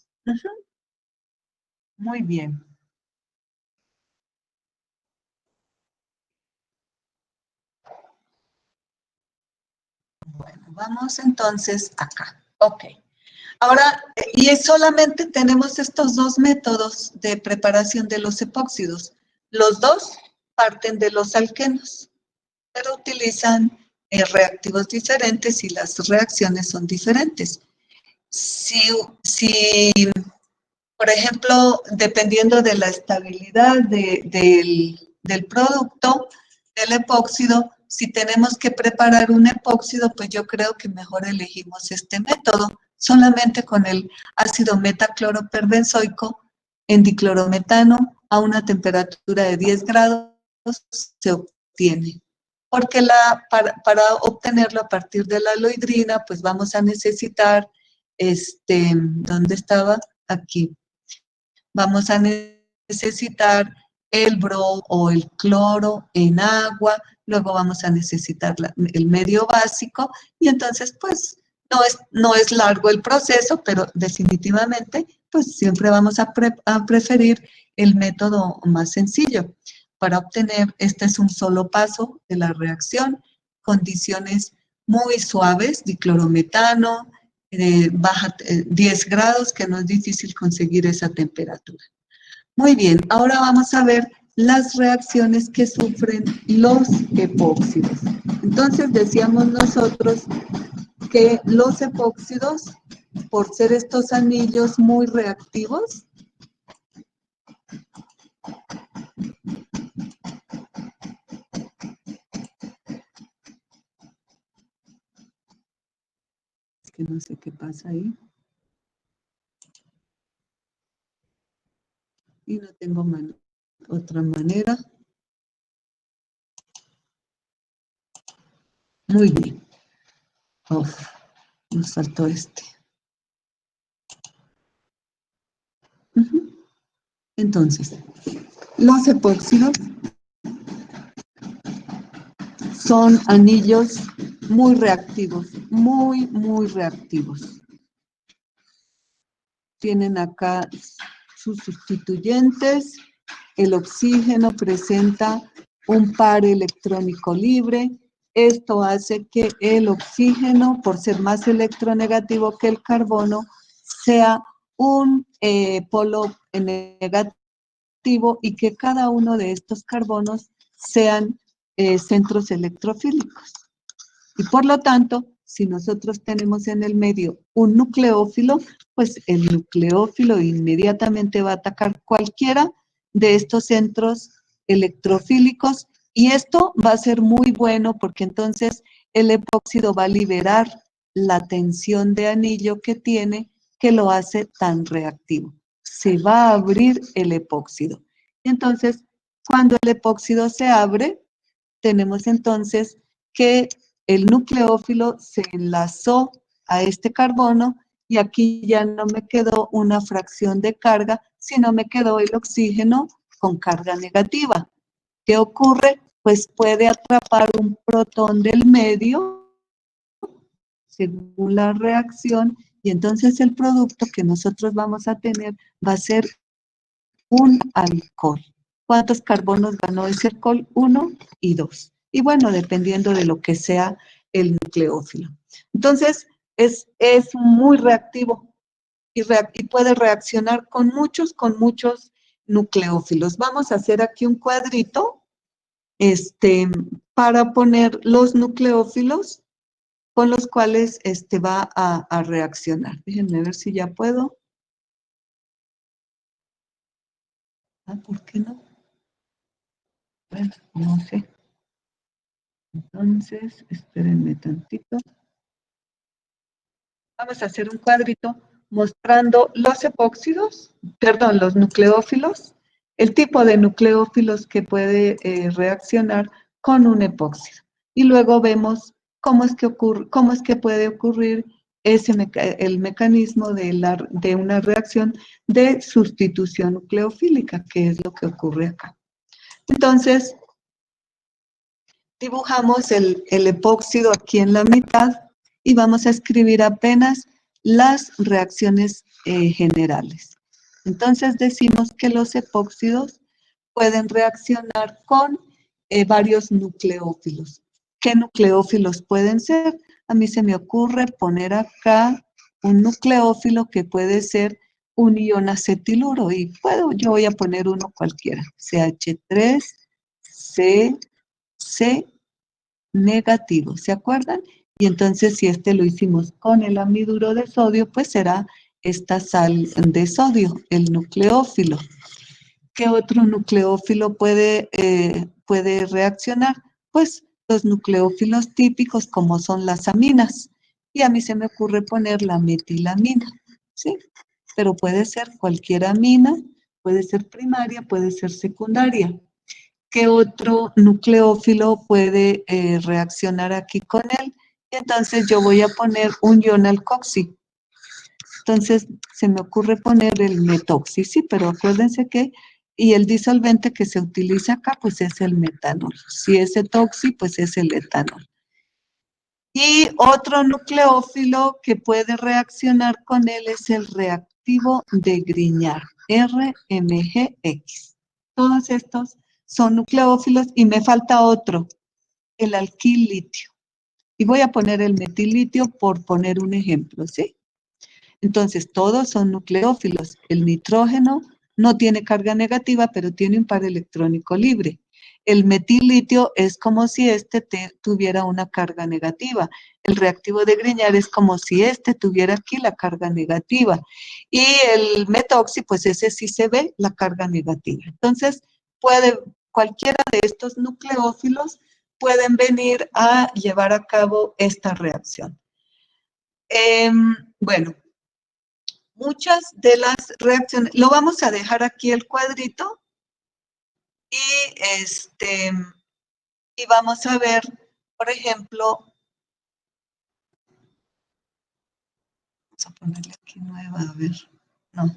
Muy bien. Bueno, vamos entonces acá. Ok. Ahora, solamente tenemos estos dos métodos de preparación de los epóxidos. Los dos parten de los alquenos, pero utilizan reactivos diferentes y las reacciones son diferentes. Si por ejemplo, dependiendo de la estabilidad del producto, del epóxido, si tenemos que preparar un epóxido, pues yo creo que mejor elegimos este método. Solamente con el ácido metacloroperbenzoico en diclorometano a una temperatura de 10 grados se obtiene. Porque para obtenerlo a partir de la aloidrina, pues vamos a necesitar, ¿dónde estaba? Aquí. Vamos a necesitar el bro o el cloro en agua, luego vamos a necesitar el medio básico y entonces pues no es largo el proceso, pero definitivamente pues siempre vamos a preferir el método más sencillo. Para obtener, este es un solo paso de la reacción, condiciones muy suaves, diclorometano, 10 grados, que no es difícil conseguir esa temperatura. Muy bien, ahora vamos a ver las reacciones que sufren los epóxidos. Entonces decíamos nosotros que los epóxidos, por ser estos anillos muy reactivos, es que no sé qué pasa ahí. Y no tengo otra manera. Muy bien. Uf, nos faltó este. Entonces, los epóxidos son anillos muy reactivos, muy reactivos. Tienen acá sus sustituyentes. El oxígeno presenta un par electrónico libre. Esto hace que el oxígeno, por ser más electronegativo que el carbono, sea un polo negativo y que cada uno de estos carbonos sean centros electrofílicos. Y por lo tanto, si nosotros tenemos en el medio un nucleófilo, pues el nucleófilo inmediatamente va a atacar cualquiera de estos centros electrofílicos y esto va a ser muy bueno porque entonces el epóxido va a liberar la tensión de anillo que tiene que lo hace tan reactivo. Se va a abrir el epóxido. Entonces, cuando el epóxido se abre, tenemos entonces que el nucleófilo se enlazó a este carbono y aquí ya no me quedó una fracción de carga, sino me quedó el oxígeno con carga negativa. ¿Qué ocurre? Pues puede atrapar un protón del medio según la reacción y entonces el producto que nosotros vamos a tener va a ser un alcohol. ¿Cuántos carbonos ganó ese alcohol? 1 y 2. Y bueno, dependiendo de lo que sea el nucleófilo. Entonces, es muy reactivo y puede reaccionar con muchos nucleófilos. Vamos a hacer aquí un cuadrito para poner los nucleófilos con los cuales va a reaccionar. Déjenme ver si ya puedo. ¿Por qué no? Bueno, no sé. Entonces, espérenme tantito. Vamos a hacer un cuadrito mostrando los epóxidos, perdón, los nucleófilos, el tipo de nucleófilos que puede reaccionar con un epóxido. Y luego vemos cómo es que puede ocurrir el mecanismo de una reacción de sustitución nucleofílica, que es lo que ocurre acá. Entonces, dibujamos el epóxido aquí en la mitad y vamos a escribir apenas las reacciones generales. Entonces decimos que los epóxidos pueden reaccionar con varios nucleófilos. ¿Qué nucleófilos pueden ser? a mí se me ocurre poner acá un nucleófilo que puede ser un ion acetiluro y yo voy a poner uno cualquiera, CH3, C negativo, ¿se acuerdan? Y entonces si este lo hicimos con el amiduro de sodio, pues será esta sal de sodio, el nucleófilo. ¿Qué otro nucleófilo puede reaccionar? Pues los nucleófilos típicos como son las aminas. Y a mí se me ocurre poner la metilamina, ¿sí? Pero puede ser cualquier amina, puede ser primaria, puede ser secundaria. ¿Qué otro nucleófilo puede reaccionar aquí con él? Y entonces yo voy a poner un ion alcoxi. Entonces se me ocurre poner el metoxi, sí, pero acuérdense que, y el disolvente que se utiliza acá, pues es el metanol. Si es etoxi, pues es el etanol. Y otro nucleófilo que puede reaccionar con él es el reactivo de Grignard, RMGX. Todos estos son nucleófilos y me falta otro, el alquil litio. Y voy a poner el metilitio por poner un ejemplo, ¿sí? Entonces, todos son nucleófilos. El nitrógeno no tiene carga negativa, pero tiene un par electrónico libre. El metilitio es como si tuviera una carga negativa. El reactivo de Grignard es como si tuviera aquí la carga negativa. Y el metoxi, pues ese sí se ve la carga negativa. Entonces, cualquiera de estos nucleófilos pueden venir a llevar a cabo esta reacción. Bueno, muchas de las reacciones, lo vamos a dejar aquí el cuadrito y, y vamos a ver, por ejemplo, vamos a ponerle aquí nueva, a ver, no,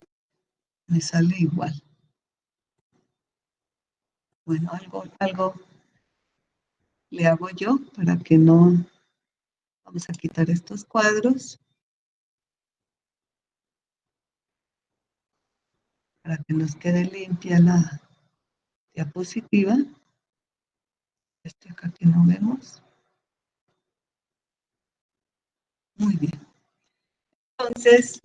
me sale igual. Bueno, algo le hago yo para que no, vamos a quitar estos cuadros, para que nos quede limpia la diapositiva. Este acá que no vemos. Muy bien. Entonces,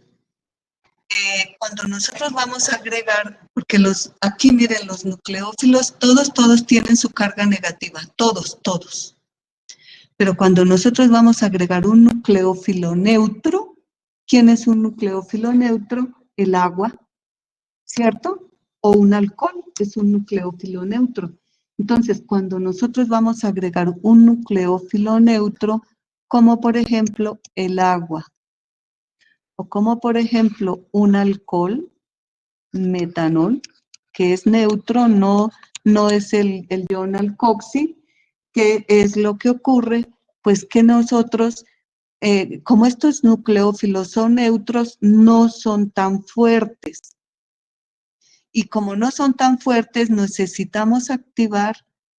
cuando nosotros vamos a agregar, porque aquí miren los nucleófilos, todos tienen su carga negativa, todos. Pero cuando nosotros vamos a agregar un nucleófilo neutro, ¿quién es un nucleófilo neutro? El agua, ¿cierto? O un alcohol es un nucleófilo neutro. Entonces, cuando nosotros vamos a agregar un nucleófilo neutro, como por ejemplo el agua, o como por ejemplo un alcohol, metanol, que es neutro, no es el ion alcoxi, que es lo que ocurre, pues que nosotros, como estos nucleófilos son neutros, no son tan fuertes. Y como no son tan fuertes, necesitamos activar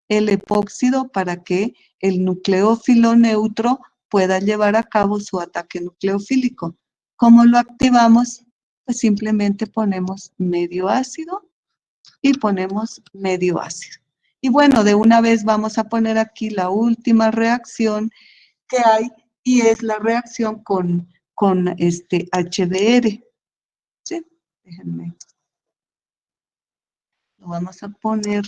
el epóxido para que el nucleófilo neutro pueda llevar a cabo su ataque nucleofílico. ¿Cómo lo activamos? Pues simplemente ponemos medio ácido y ponemos medio ácido. Y bueno, de una vez vamos a poner aquí la última reacción que hay y es la reacción con HBr. ¿Sí? Déjenme. Lo vamos a poner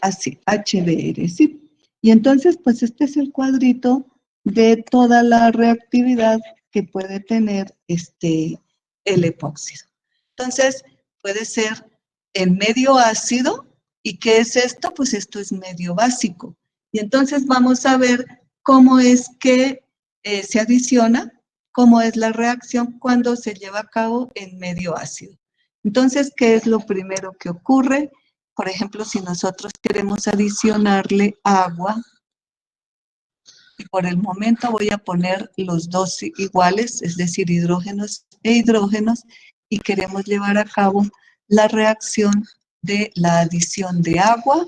así, HBr, ¿sí? Y entonces, pues este es el cuadrito de toda la reactividad que puede tener el epóxido. Entonces, puede ser en medio ácido. ¿Y qué es esto? Pues esto es medio básico. Y entonces vamos a ver cómo es que se adiciona, cómo es la reacción cuando se lleva a cabo en medio ácido. Entonces, ¿qué es lo primero que ocurre? Por ejemplo, si nosotros queremos adicionarle agua, y por el momento voy a poner los dos iguales, es decir, hidrógenos e hidrógenos, y queremos llevar a cabo la reacción de la adición de agua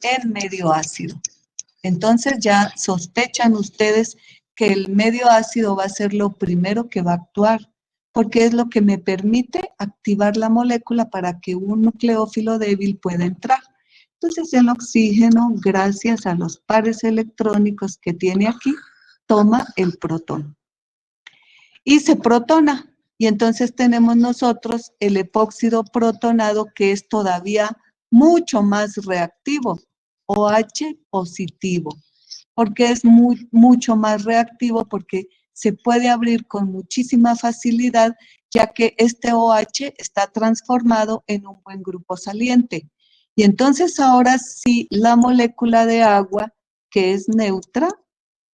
en medio ácido. Entonces ya sospechan ustedes que el medio ácido va a ser lo primero que va a actuar, porque es lo que me permite activar la molécula para que un nucleófilo débil pueda entrar. Entonces el oxígeno, gracias a los pares electrónicos que tiene aquí, toma el protón y se protona. Y entonces tenemos nosotros el epóxido protonado, que es todavía mucho más reactivo, OH positivo. Porque es mucho más reactivo, porque se puede abrir con muchísima facilidad, ya que este OH está transformado en un buen grupo saliente. Y entonces ahora sí, la molécula de agua, que es neutra,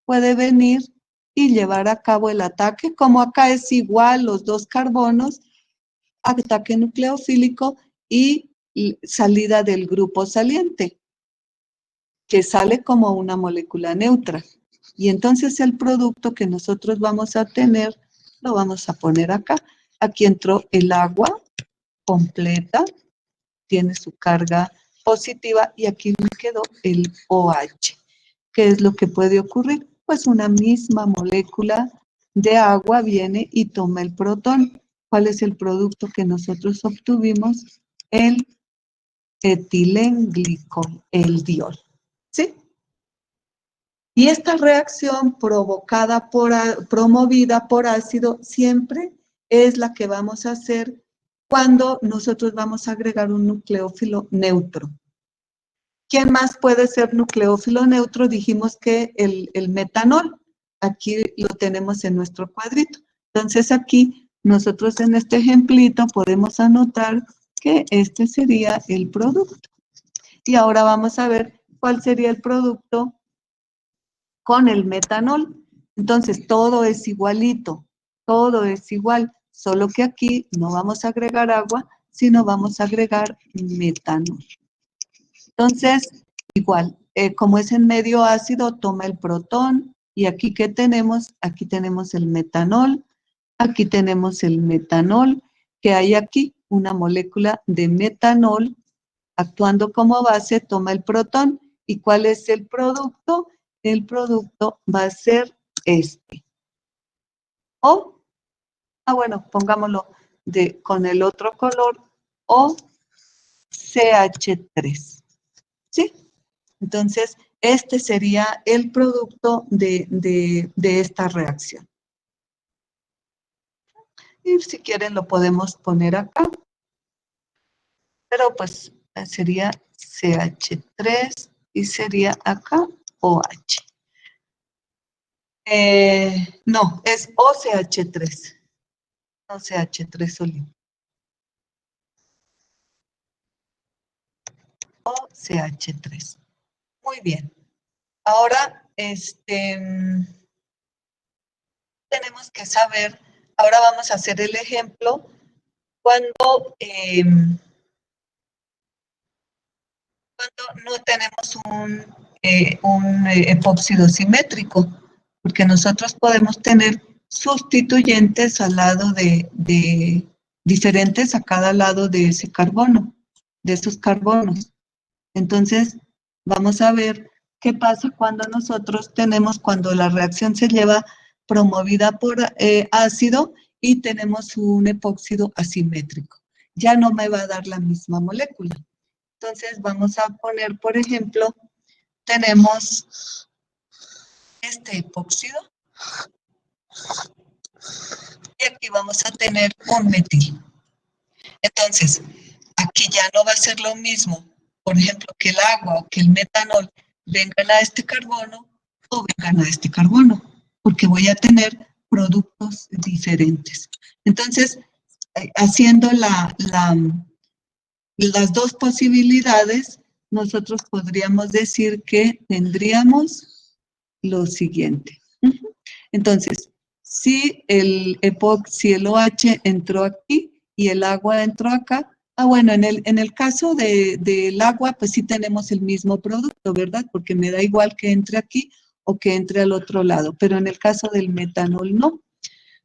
puede venir y llevar a cabo el ataque, como acá es igual los dos carbonos, ataque nucleofílico y salida del grupo saliente, que sale como una molécula neutra. Y entonces el producto que nosotros vamos a tener, lo vamos a poner acá. Aquí entró el agua completa, tiene su carga positiva, y aquí me quedó el OH. ¿Qué es lo que puede ocurrir? Pues una misma molécula de agua viene y toma el protón. ¿Cuál es el producto que nosotros obtuvimos? El etilenglicol, el diol. ¿Sí? Y esta reacción promovida por ácido siempre es la que vamos a hacer cuando nosotros vamos a agregar un nucleófilo neutro. ¿Quién más puede ser nucleófilo neutro? Dijimos que el metanol. Aquí lo tenemos en nuestro cuadrito. Entonces aquí nosotros en este ejemplito podemos anotar que este sería el producto. Y ahora vamos a ver cuál sería el producto con el metanol. Entonces todo es igualito, todo es igual, solo que aquí no vamos a agregar agua, sino vamos a agregar metanol. Entonces, igual, como es en medio ácido, toma el protón, y aquí ¿qué tenemos? Aquí tenemos el metanol, aquí tenemos el metanol, que hay aquí una molécula de metanol actuando como base, toma el protón. ¿Y cuál es el producto? El producto va a ser este. O, bueno, pongámoslo con el otro color, o CH3. ¿Sí? Entonces, este sería el producto de esta reacción. Y si quieren lo podemos poner acá. Pero pues sería CH3 y sería acá OH. No, es OCH3. OCH3 solito. OCH3. Muy bien. Ahora, tenemos que saber, ahora vamos a hacer el ejemplo cuando no tenemos un epóxido simétrico, porque nosotros podemos tener sustituyentes al lado diferentes a cada lado de ese carbono, de esos carbonos. Entonces, vamos a ver qué pasa cuando la reacción se lleva promovida por ácido y tenemos un epóxido asimétrico. Ya no me va a dar la misma molécula. Entonces, vamos a poner, por ejemplo, tenemos este epóxido y aquí vamos a tener un metil. Entonces, aquí ya no va a ser lo mismo, por ejemplo, que el agua o que el metanol vengan a este carbono o vengan a este carbono, porque voy a tener productos diferentes. Entonces, haciendo las dos posibilidades, nosotros podríamos decir que tendríamos lo siguiente. Entonces, si el OH entró aquí y el agua entró acá, bueno, en el caso del agua, pues sí tenemos el mismo producto, ¿verdad? Porque me da igual que entre aquí o que entre al otro lado, pero en el caso del metanol no,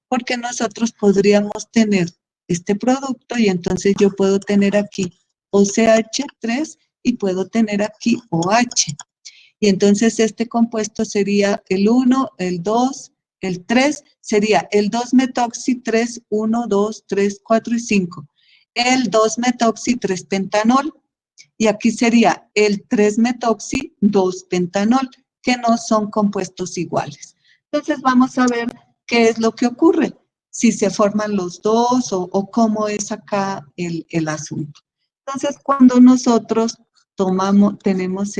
porque nosotros podríamos tener este producto y entonces yo puedo tener aquí OCH3 y puedo tener aquí OH. Y entonces este compuesto sería el 1, el 2, el 3, sería el 2-metoxi, 3, 1, 2, 3, 4 y 5. El 2-metoxi, 3-pentanol. Y aquí sería el 3-metoxi, 2-pentanol, que no son compuestos iguales. Entonces vamos a ver qué es lo que ocurre, si se forman los dos o cómo es acá el asunto. Entonces, cuando nosotros tenemos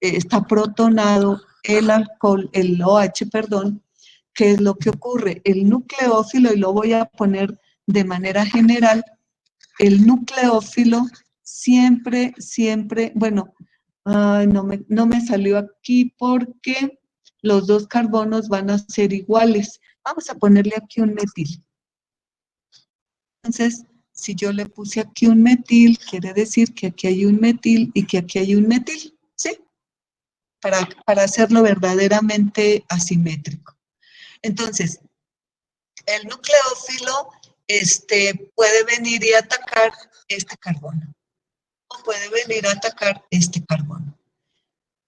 está protonado el alcohol, el OH, perdón, ¿qué es lo que ocurre? El nucleófilo, y lo voy a poner de manera general, el nucleófilo siempre, bueno, no me salió aquí porque los dos carbonos van a ser iguales. Vamos a ponerle aquí un metil. Entonces, si yo le puse aquí un metil, quiere decir que aquí hay un metil y que aquí hay un metil, ¿sí? Para hacerlo verdaderamente asimétrico. Entonces, el nucleófilo puede venir y atacar este carbono, o puede venir a atacar este carbono.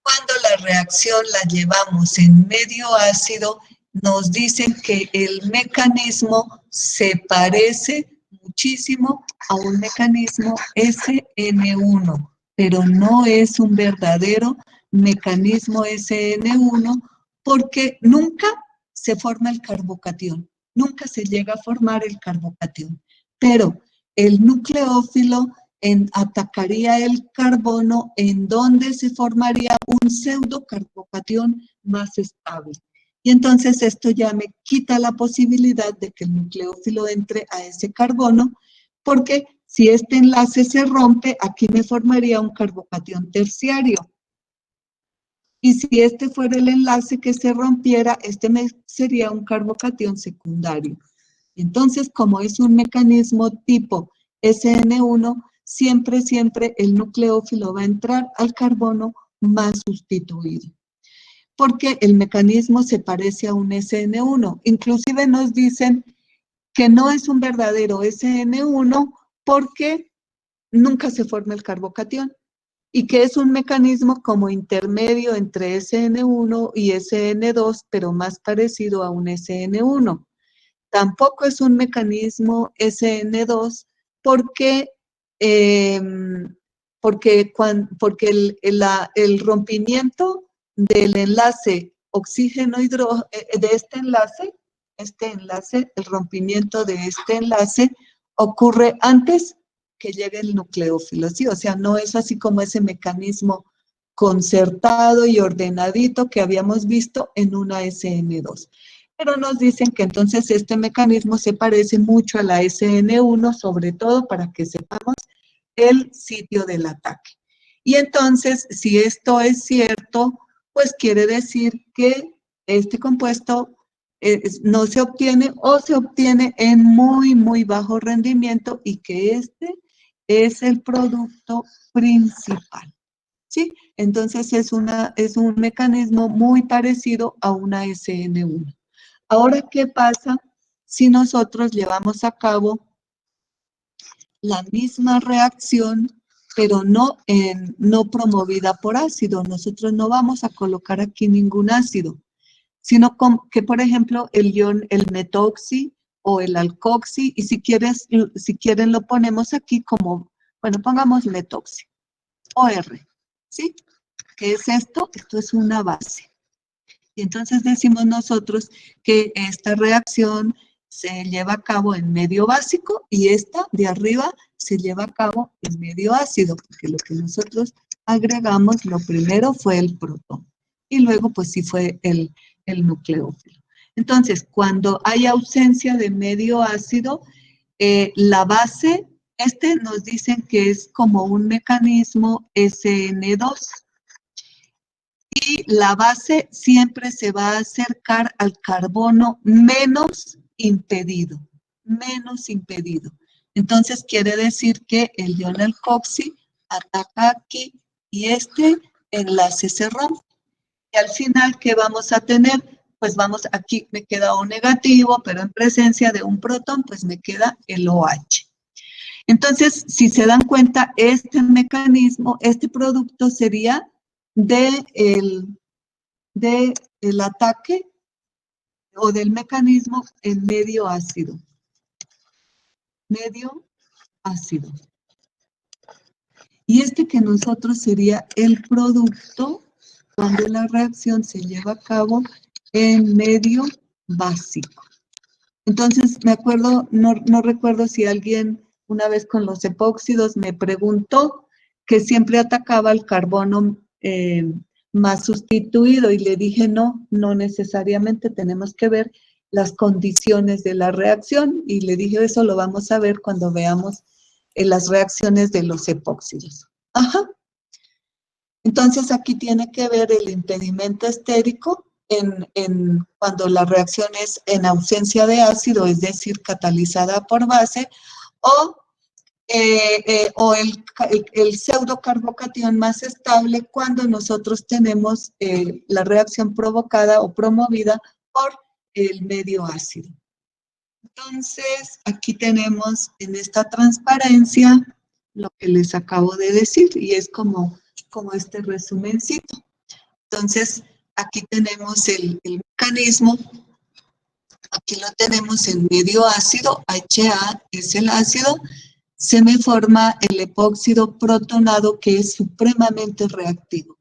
Cuando la reacción la llevamos en medio ácido, nos dicen que el mecanismo se parece muchísimo a un mecanismo SN1, pero no es un verdadero mecanismo SN1 porque nunca se forma el carbocatión, nunca se llega a formar el carbocatión, pero el nucleófilo atacaría el carbono en donde se formaría un pseudocarbocatión más estable. Y entonces esto ya me quita la posibilidad de que el nucleófilo entre a ese carbono, porque si este enlace se rompe, aquí me formaría un carbocatión terciario. Y si este fuera el enlace que se rompiera, sería un carbocatión secundario. Entonces, como es un mecanismo tipo SN1, siempre el nucleófilo va a entrar al carbono más sustituido. Porque el mecanismo se parece a un SN1. Inclusive nos dicen que no es un verdadero SN1 porque nunca se forma el carbocatión y que es un mecanismo como intermedio entre SN1 y SN2, pero más parecido a un SN1. Tampoco es un mecanismo SN2 porque, el rompimiento del enlace oxígeno-hidrógeno, de este enlace, el rompimiento de este enlace ocurre antes que llegue el nucleófilo, ¿sí? O sea, no es así como ese mecanismo concertado y ordenadito que habíamos visto en una SN2. Pero nos dicen que entonces este mecanismo se parece mucho a la SN1, sobre todo para que sepamos el sitio del ataque. Y entonces, si esto es cierto, pues quiere decir que este compuesto no se obtiene o se obtiene en muy, muy bajo rendimiento y que este es el producto principal. ¿Sí? Entonces es un mecanismo muy parecido a una SN1. Ahora, ¿qué pasa si nosotros llevamos a cabo la misma reacción, pero no promovida por ácido? Nosotros no vamos a colocar aquí ningún ácido, sino que, por ejemplo, el metoxi o el alcoxi, y si quieren lo ponemos aquí como, bueno, pongamos metoxi, OR, ¿sí? ¿Qué es esto? Esto es una base. Y entonces decimos nosotros que esta reacción se lleva a cabo en medio básico y esta de arriba se lleva a cabo en medio ácido, porque lo que nosotros agregamos, lo primero fue el protón y luego pues sí fue el nucleófilo. Entonces, cuando hay ausencia de medio ácido, la base, nos dicen que es como un mecanismo SN2. Y la base siempre se va a acercar al carbono menos impedido, menos impedido. Entonces quiere decir que el ion alcoxi ataca aquí y este enlace se rompe. Y al final, ¿qué vamos a tener? Pues aquí me queda O negativo, pero en presencia de un protón, pues me queda el OH. Entonces, si se dan cuenta, este mecanismo, este producto sería del ataque o del mecanismo en medio ácido. Medio ácido. Y que nosotros sería el producto cuando la reacción se lleva a cabo en medio básico. Entonces, me acuerdo, no recuerdo si alguien una vez con los epóxidos me preguntó que siempre atacaba el carbono más sustituido y le dije no necesariamente, tenemos que ver las condiciones de la reacción y le dije eso lo vamos a ver cuando veamos las reacciones de los epóxidos. Ajá. Entonces aquí tiene que ver el impedimento estérico cuando la reacción es en ausencia de ácido, es decir, catalizada por base, o el pseudocarbocatión más estable cuando nosotros tenemos la reacción provocada o promovida por el medio ácido. Entonces, aquí tenemos en esta transparencia lo que les acabo de decir y es como este resumencito. Entonces, aquí tenemos el mecanismo, aquí lo tenemos en medio ácido, HA es el ácido, se me forma el epóxido protonado que es supremamente reactivo.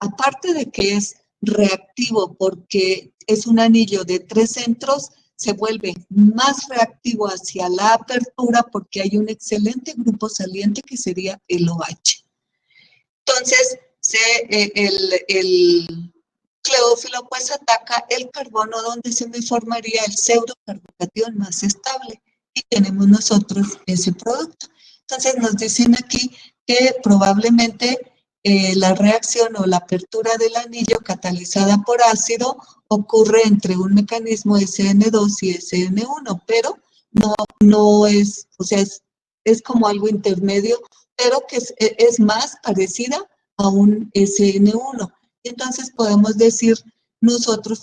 Aparte de que es reactivo porque es un anillo de 3 centros, se vuelve más reactivo hacia la apertura porque hay un excelente grupo saliente que sería el OH. Entonces, el cleófilo pues ataca el carbono donde se me formaría el pseudocarbocatión más estable y tenemos nosotros ese producto. Entonces nos dicen aquí que probablemente la reacción o la apertura del anillo catalizada por ácido ocurre entre un mecanismo SN2 y SN1, pero no es, o sea, es como algo intermedio, pero que es más parecida a un SN1. Entonces podemos decir nosotros,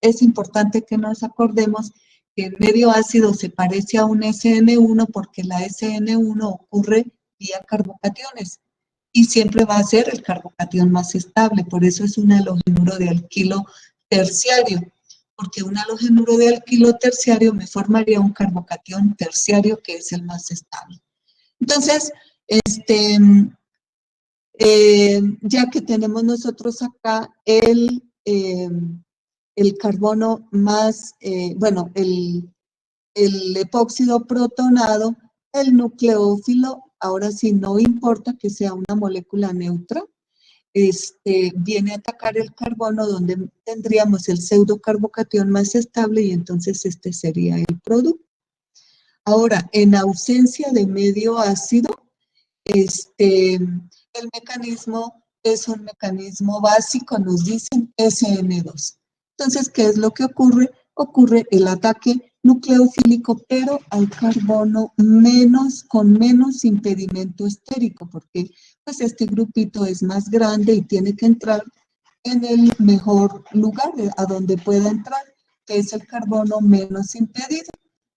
es importante que nos acordemos que el medio ácido se parece a un SN1 porque la SN1 ocurre vía carbocationes y siempre va a ser el carbocatión más estable, por eso es un halogenuro de alquilo terciario, porque un halogenuro de alquilo terciario me formaría un carbocatión terciario que es el más estable. Entonces, ya que tenemos nosotros acá el carbono más, bueno, el epóxido protonado, el nucleófilo, ahora sí no importa que sea una molécula neutra, viene a atacar el carbono donde tendríamos el pseudocarbocatión más estable y entonces este sería el producto. Ahora, en ausencia de medio ácido, el mecanismo es un mecanismo básico, nos dicen SN2. Entonces, ¿qué es lo que ocurre? Ocurre el ataque nucleofílico, pero al carbono con menos impedimento estérico, porque pues este grupito es más grande y tiene que entrar en el mejor lugar a donde pueda entrar, que es el carbono menos impedido.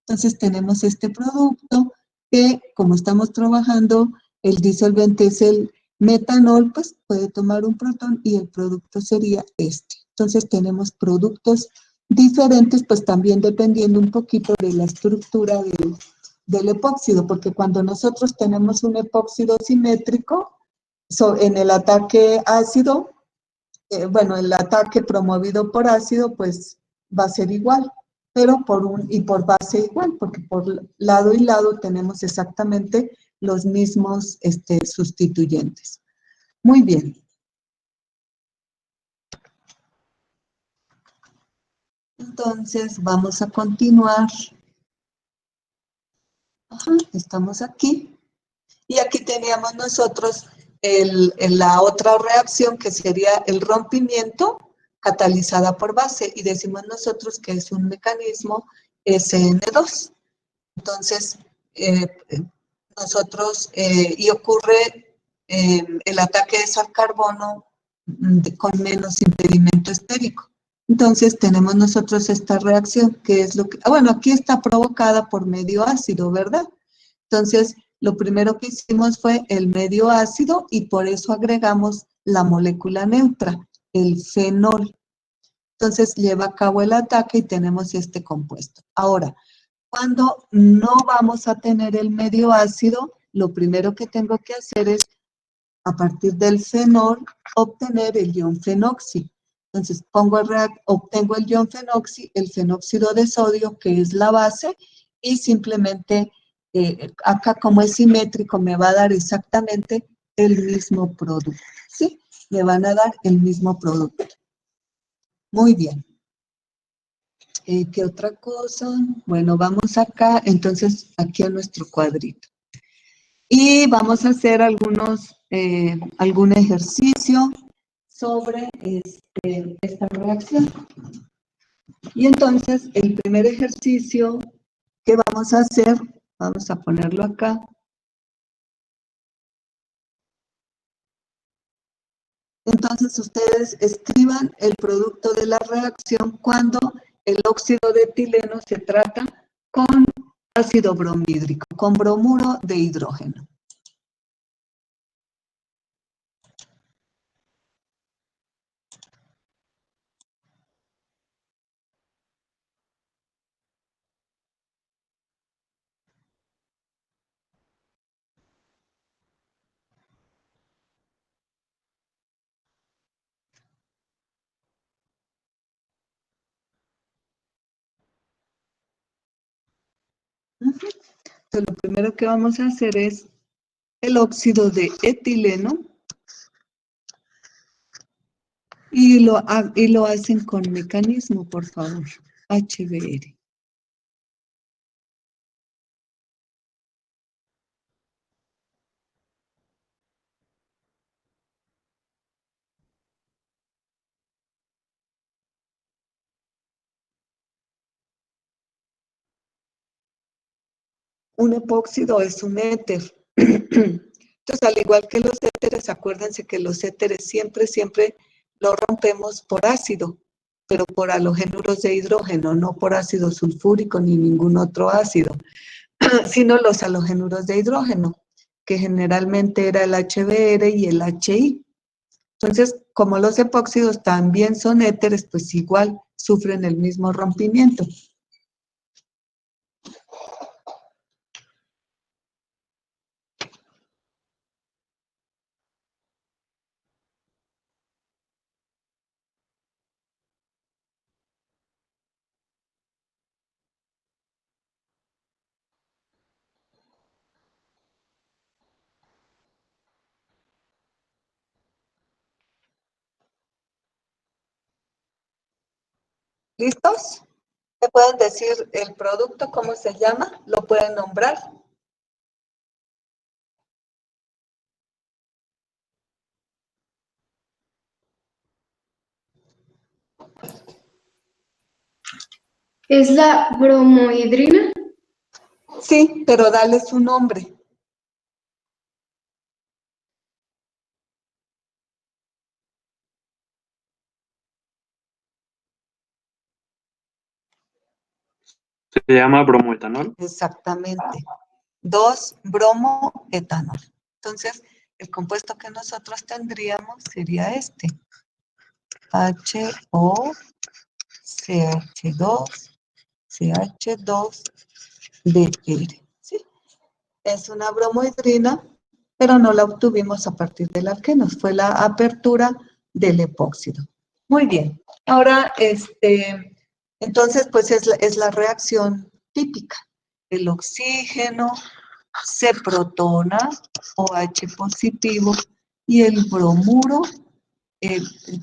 Entonces tenemos este producto que, como estamos trabajando, el disolvente es el metanol, pues puede tomar un protón y el producto sería este. Entonces tenemos productos diferentes, pues también dependiendo un poquito de la estructura del epóxido, porque cuando nosotros tenemos un epóxido simétrico, en el ataque ácido, bueno, el ataque promovido por ácido, pues va a ser igual, pero por base igual, porque por lado y lado tenemos exactamente los mismos sustituyentes. Muy bien. Entonces, vamos a continuar. Ajá, estamos aquí. Y aquí teníamos nosotros la otra reacción que sería el rompimiento catalizada por base. Y decimos nosotros que es un mecanismo SN2. Entonces, y ocurre el ataque es al carbono con menos impedimento estérico. Entonces tenemos nosotros esta reacción que es lo que, bueno, aquí está provocada por medio ácido, ¿verdad? Entonces, lo primero que hicimos fue el medio ácido y por eso agregamos la molécula neutra, el fenol. Entonces lleva a cabo el ataque y tenemos este compuesto. Ahora, cuando no vamos a tener el medio ácido, lo primero que tengo que hacer es, a partir del fenol, obtener el ion fenoxi. Entonces obtengo el ion el fenóxido de sodio, que es la base, y simplemente acá como es simétrico me va a dar exactamente el mismo producto, ¿sí? Me van a dar el mismo producto. Muy bien. ¿Qué otra cosa? Bueno, vamos acá, entonces aquí a nuestro cuadrito. Y vamos a hacer algún ejercicio sobre esta reacción. Y entonces el primer ejercicio que vamos a hacer, vamos a ponerlo acá. Entonces ustedes escriban el producto de la reacción cuando el óxido de etileno se trata con ácido bromhídrico, con bromuro de hidrógeno. Entonces, lo primero que vamos a hacer es el óxido de etileno y lo hacen con mecanismo, por favor, HBr. Un epóxido es un éter. Entonces, al igual que los éteres, acuérdense que los éteres siempre los rompemos por ácido, pero por halogenuros de hidrógeno, no por ácido sulfúrico ni ningún otro ácido, sino los halogenuros de hidrógeno, que generalmente era el HBr y el HI. Entonces, como los epóxidos también son éteres, pues igual sufren el mismo rompimiento. ¿Listos? ¿Me pueden decir el producto, cómo se llama? ¿Lo pueden nombrar? ¿Es la bromohidrina? Sí, pero dale su nombre. Se llama bromoetanol. Exactamente. 2-bromoetanol. Entonces, el compuesto que nosotros tendríamos sería este. HO, CH2, CH2DR. ¿Sí? Es una bromohidrina, pero no la obtuvimos a partir del alqueno. Fue la apertura del epóxido. Muy bien. Ahora, entonces, pues es la reacción típica. El oxígeno se protona, OH positivo, y el bromuro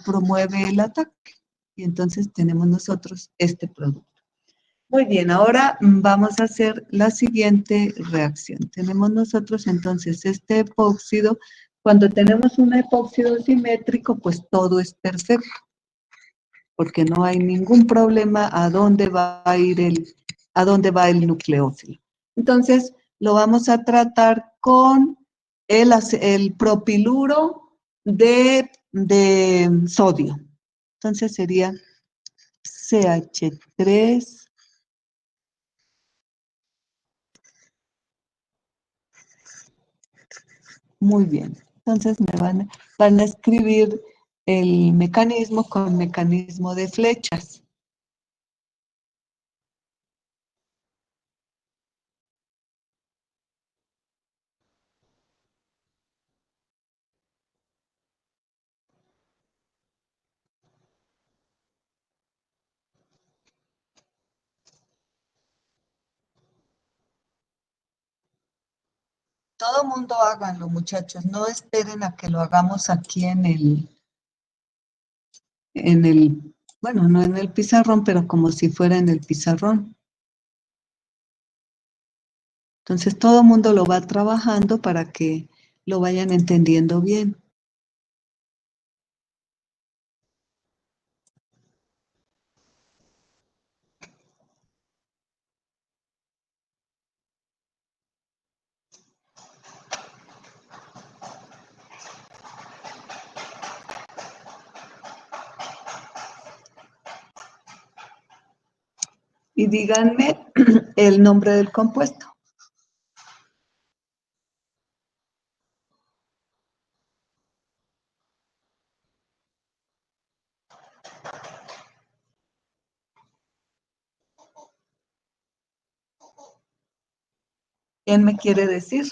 promueve el ataque. Y entonces tenemos nosotros este producto. Muy bien, ahora vamos a hacer la siguiente reacción. Tenemos nosotros entonces este epóxido. Cuando tenemos un epóxido simétrico, pues todo es perfecto, porque no hay ningún problema a dónde va el nucleófilo. Entonces, lo vamos a tratar con el propiluro de sodio. Entonces sería CH3. Muy bien. Entonces van a escribir el mecanismo con mecanismo de flechas. todo mundo háganlo, muchachos. No esperen a que lo hagamos aquí bueno, no en el pizarrón, pero como si fuera en el pizarrón. Entonces todo mundo lo va trabajando para que lo vayan entendiendo bien. Y díganme el nombre del compuesto. ¿Quién me quiere decir?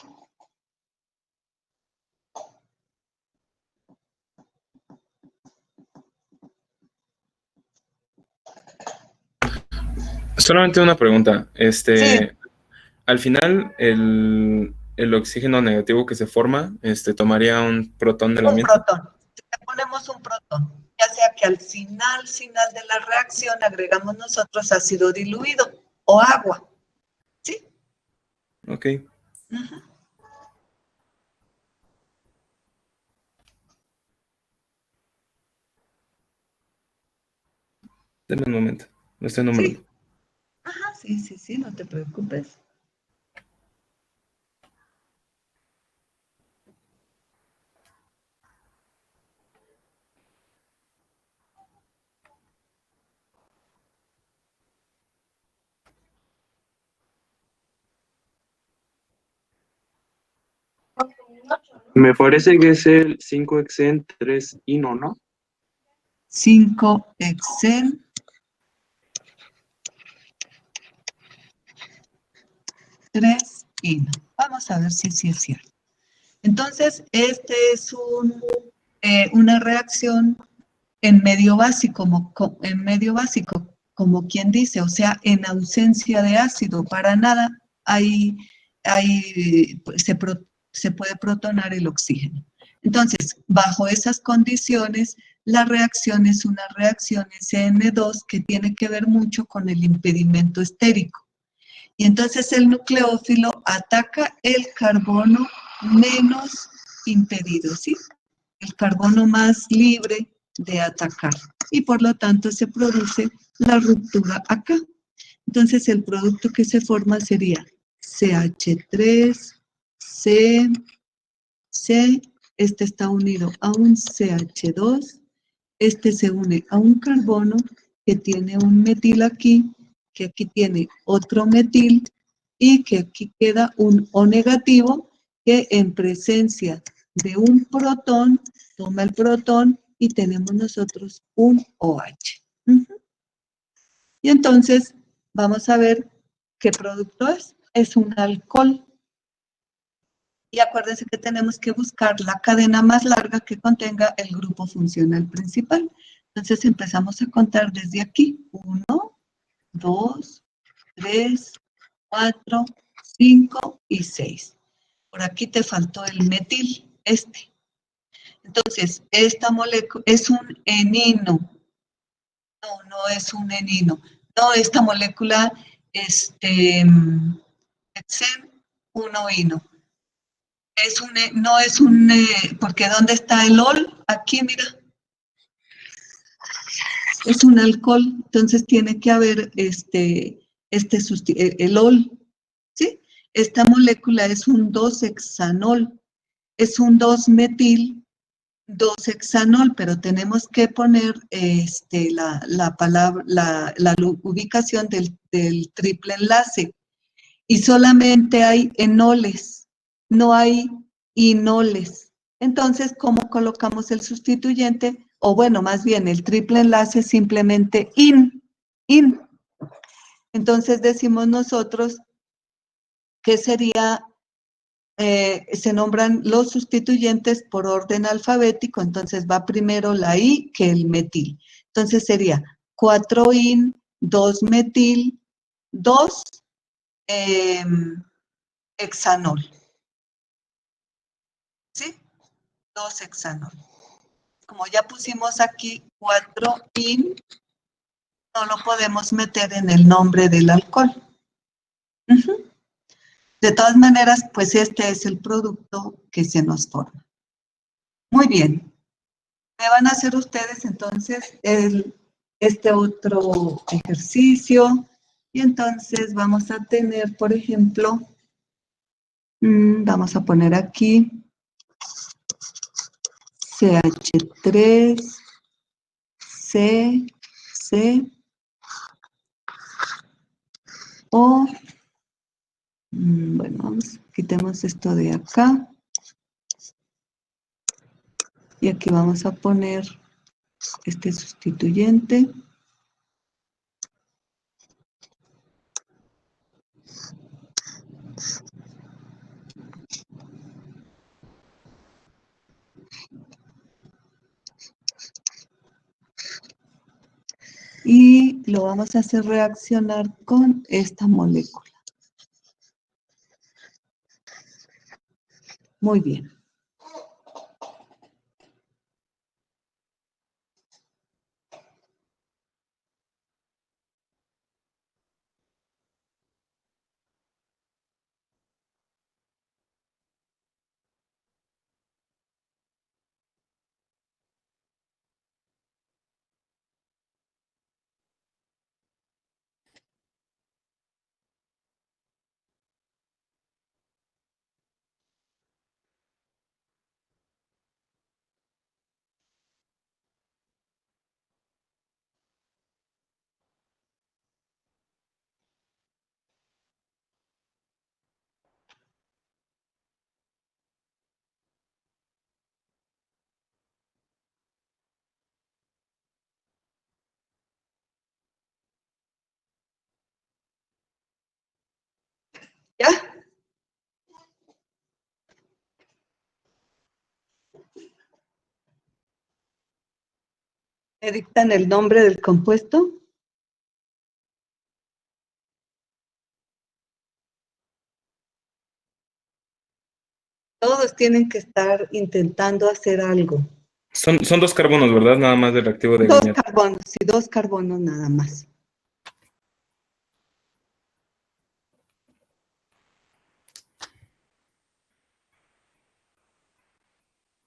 Solamente una pregunta. Sí, Al final, el oxígeno negativo que se forma, tomaría un protón del un ambiente. protón. Le ponemos un protón, ya sea que al final de la reacción agregamos nosotros ácido diluido o agua. ¿Sí? Ok, Ujú. denme un momento. Lo estoy nombrando. Sí. Ajá, sí, sí, sí, no te preocupes. Me parece que es el 5-hexen 3-ino, ¿no? 5-hexen 3-ino. Vamos a ver si sí es cierto. Entonces, este es una reacción en medio básico, como quien dice, o sea, en ausencia de ácido, para nada pues, se puede protonar el oxígeno. Entonces, bajo esas condiciones, la reacción es una reacción SN2 que tiene que ver mucho con el impedimento estérico. Y entonces el nucleófilo ataca el carbono menos impedido, ¿sí? El carbono más libre de atacar. Y por lo tanto se produce la ruptura acá. Entonces el producto que se forma sería CH3, C, C, este está unido a un CH2, este se une a un carbono que tiene un metil aquí, que aquí tiene otro metil y que aquí queda un O negativo que en presencia de un protón toma el protón y tenemos nosotros un OH. Y entonces vamos a ver qué producto es. Es un alcohol. Y acuérdense que tenemos que buscar la cadena más larga que contenga el grupo funcional principal. Entonces empezamos a contar desde aquí. 1, 2, 3, 4, 5 y 6. Por aquí te faltó el metil, este. Entonces, esta molécula es un enino. No, no es un enino. No, esta molécula, hexen 1-ino. No es un, porque ¿dónde está el ol? Aquí, mira. Es un alcohol, entonces tiene que haber el ol, ¿sí? Esta molécula es un 2-hexanol, es un 2-metil 2-hexanol, pero tenemos que poner la ubicación del triple enlace. Y solamente hay enoles, no hay inoles. Entonces, ¿cómo colocamos el sustituyente? O bueno, más bien el triple enlace simplemente in. Entonces decimos nosotros que sería, se nombran los sustituyentes por orden alfabético, entonces va primero la I que el metil. Entonces sería 4-in, 2-metil, 2 hexanol. 2-hexanol. Como ya pusimos aquí 4-in, no lo podemos meter en el nombre del alcohol. Ujú. De todas maneras, pues este es el producto que se nos forma. Muy bien. Me van a hacer ustedes entonces este otro ejercicio. Y entonces vamos a tener, por ejemplo, vamos a poner aquí CH3, C, O. Bueno, vamos, quitemos esto de acá. Y aquí vamos a poner este sustituyente. Y lo vamos a hacer reaccionar con esta molécula. Muy bien. ¿Ya? ¿Me dictan el nombre del compuesto? Todos tienen que estar intentando hacer algo. Son 2 carbonos, ¿verdad? Nada más del reactivo de Dos Grignard. carbonos y 2 carbonos nada más.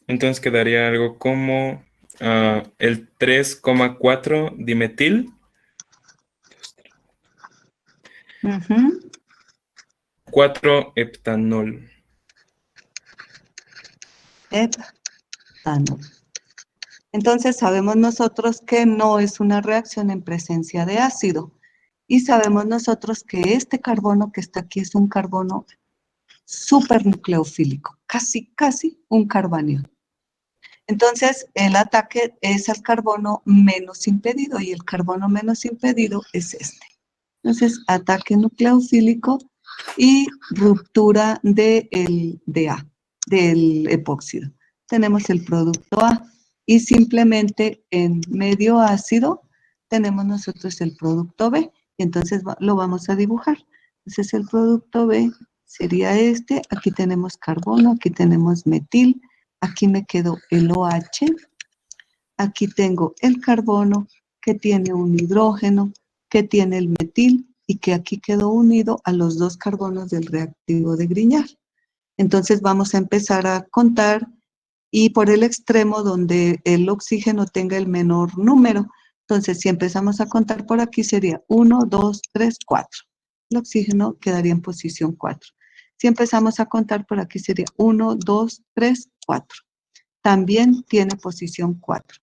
Entonces quedaría algo como el 3,4 dimetil, Ujú. 4 heptanol. Heptanol. Entonces sabemos nosotros que no es una reacción en presencia de ácido. Y sabemos nosotros que este carbono que está aquí es un carbono supernucleofílico, casi un carbanión. Entonces, el ataque es al carbono menos impedido y el carbono menos impedido es este. Entonces, ataque nucleofílico y ruptura del DA, del epóxido. Tenemos el producto A y simplemente en medio ácido tenemos nosotros el producto B y entonces lo vamos a dibujar. Entonces, el producto B sería este. Aquí tenemos carbono, aquí tenemos metil, aquí me quedó el OH, aquí tengo el carbono que tiene un hidrógeno, que tiene el metil y que aquí quedó unido a los 2 carbonos del reactivo de Grignard. Entonces vamos a empezar a contar y por el extremo donde el oxígeno tenga el menor número. Entonces si empezamos a contar por aquí sería 1, 2, 3, 4. El oxígeno quedaría en posición 4. Si empezamos a contar por aquí sería 1, 2, 3, 4. También tiene posición 4.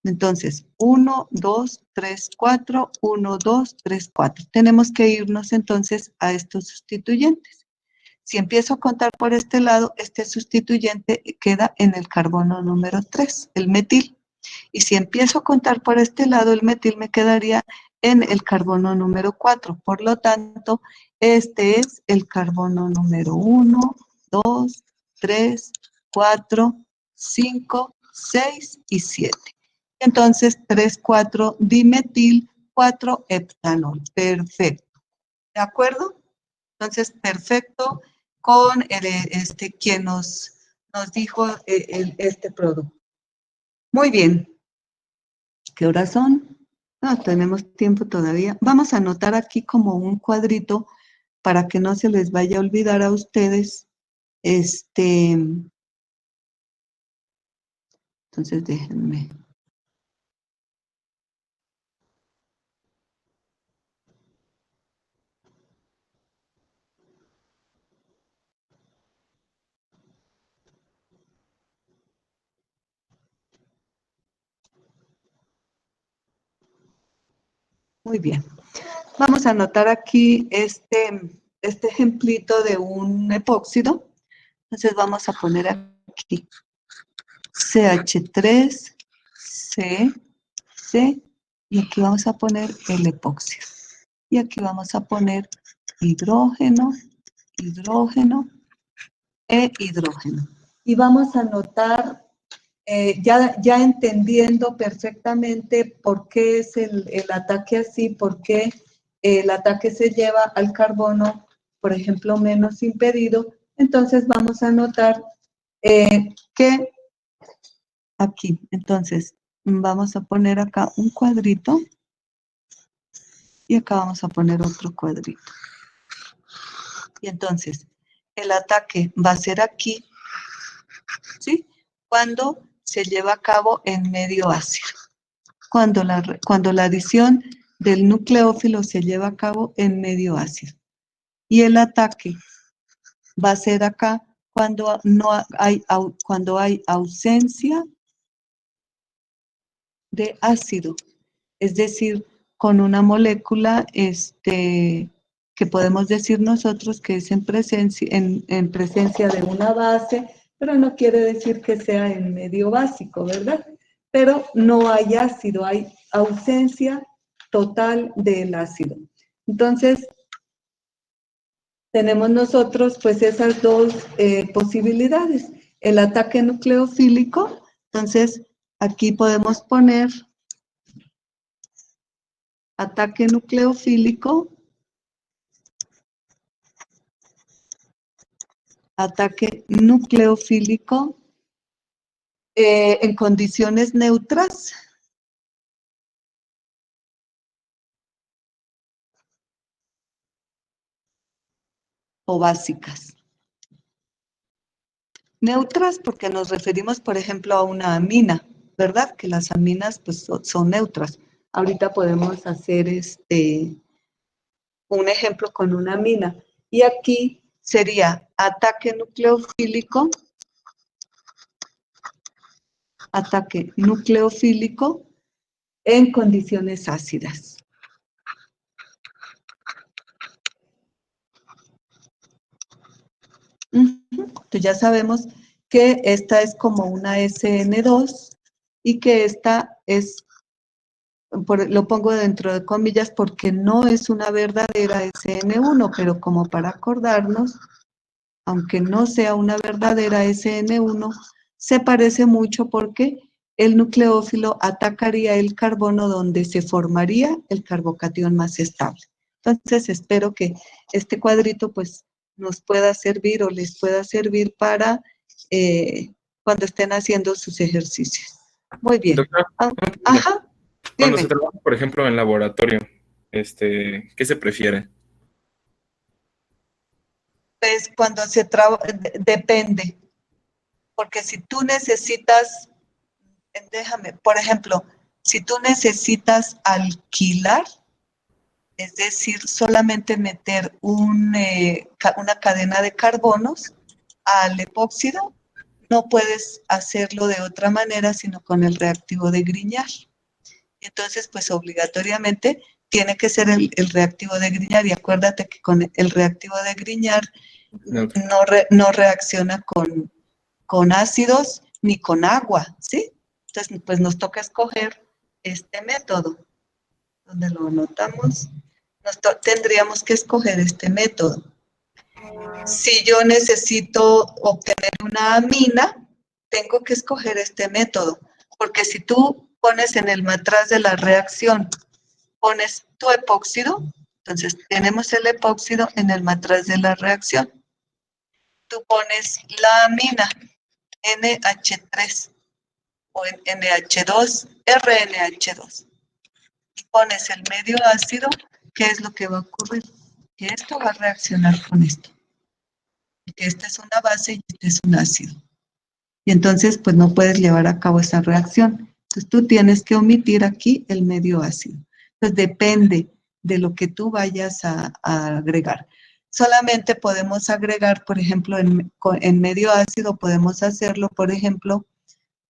Entonces, 1, 2, 3, 4, 1, 2, 3, 4. Tenemos que irnos entonces a estos sustituyentes. Si empiezo a contar por este lado, este sustituyente queda en el carbono número 3, el metil. Y si empiezo a contar por este lado, el metil me quedaría en el carbono número 4. Por lo tanto, este es el carbono número 1, 2, 3, 4, 5, 6 y 7. Entonces, 3, 4 dimetil, 4 heptanol. Perfecto. ¿De acuerdo? Entonces, perfecto con quien nos nos dijo este producto. Muy bien. ¿Qué horas son? No, tenemos tiempo todavía. Vamos a anotar aquí como un cuadrito para que no se les vaya a olvidar a ustedes. Entonces déjenme. Muy bien. Vamos a anotar aquí este ejemplito de un epóxido. Entonces vamos a poner aquí CH3, C, C, y aquí vamos a poner el epóxido. Y aquí vamos a poner hidrógeno, hidrógeno e hidrógeno. Y vamos a anotar, ya entendiendo perfectamente por qué es el ataque así, por qué el ataque se lleva al carbono, por ejemplo, menos impedido, entonces vamos a anotar que aquí, entonces, vamos a poner acá un cuadrito y acá vamos a poner otro cuadrito. Y entonces, el ataque va a ser aquí, ¿sí? Cuando se lleva a cabo en medio ácido. Cuando la adición del nucleófilo se lleva a cabo en medio ácido. Y el ataque va a ser acá cuando hay ausencia de ácido, es decir, con una molécula que podemos decir nosotros que es en presencia de una base, pero no quiere decir que sea en medio básico, ¿verdad? Pero no hay ácido, hay ausencia total del ácido. Entonces, tenemos nosotros pues esas dos posibilidades. El ataque nucleofílico, entonces aquí podemos poner ataque nucleofílico, en condiciones neutras. O básicas. Neutras porque nos referimos, por ejemplo, a una amina, ¿verdad? Que las aminas pues son neutras. Ahorita podemos hacer un ejemplo con una amina. Y aquí sería ataque nucleofílico en condiciones ácidas. Entonces ya sabemos que esta es como una SN2 y que esta es, lo pongo dentro de comillas porque no es una verdadera SN1, pero como para acordarnos, aunque no sea una verdadera SN1, se parece mucho porque el nucleófilo atacaría el carbono donde se formaría el carbocatión más estable. Entonces, espero que este cuadrito pues nos pueda servir o les pueda servir para cuando estén haciendo sus ejercicios. Muy bien. Doctora, Ajá. cuando Dime. se trabaja, por ejemplo, en laboratorio, ¿qué se prefiere? Pues cuando depende, porque si tú necesitas, por ejemplo, si tú necesitas alquilar, es decir, solamente meter una cadena de carbonos al epóxido, no puedes hacerlo de otra manera sino con el reactivo de Grignard. Entonces, pues obligatoriamente tiene que ser el reactivo de Grignard, y acuérdate que con el reactivo de Grignard Neutro. no reacciona con ácidos ni con agua, ¿sí? Entonces, pues nos toca escoger este método. Donde lo anotamos, tendríamos que escoger este método. Si yo necesito obtener una amina, tengo que escoger este método, porque si tú pones en el matraz de la reacción, pones tu epóxido, entonces tenemos el epóxido en el matraz de la reacción. Tú pones la amina, NH3 o en NH2, RNH2. Y pones el medio ácido, ¿qué es lo que va a ocurrir? Que esto va a reaccionar con esto. Que esta es una base y este es un ácido. Y entonces, pues no puedes llevar a cabo esa reacción. Entonces tú tienes que omitir aquí el medio ácido. Entonces depende de lo que tú vayas a agregar. Solamente podemos agregar, por ejemplo, en medio ácido podemos hacerlo, por ejemplo,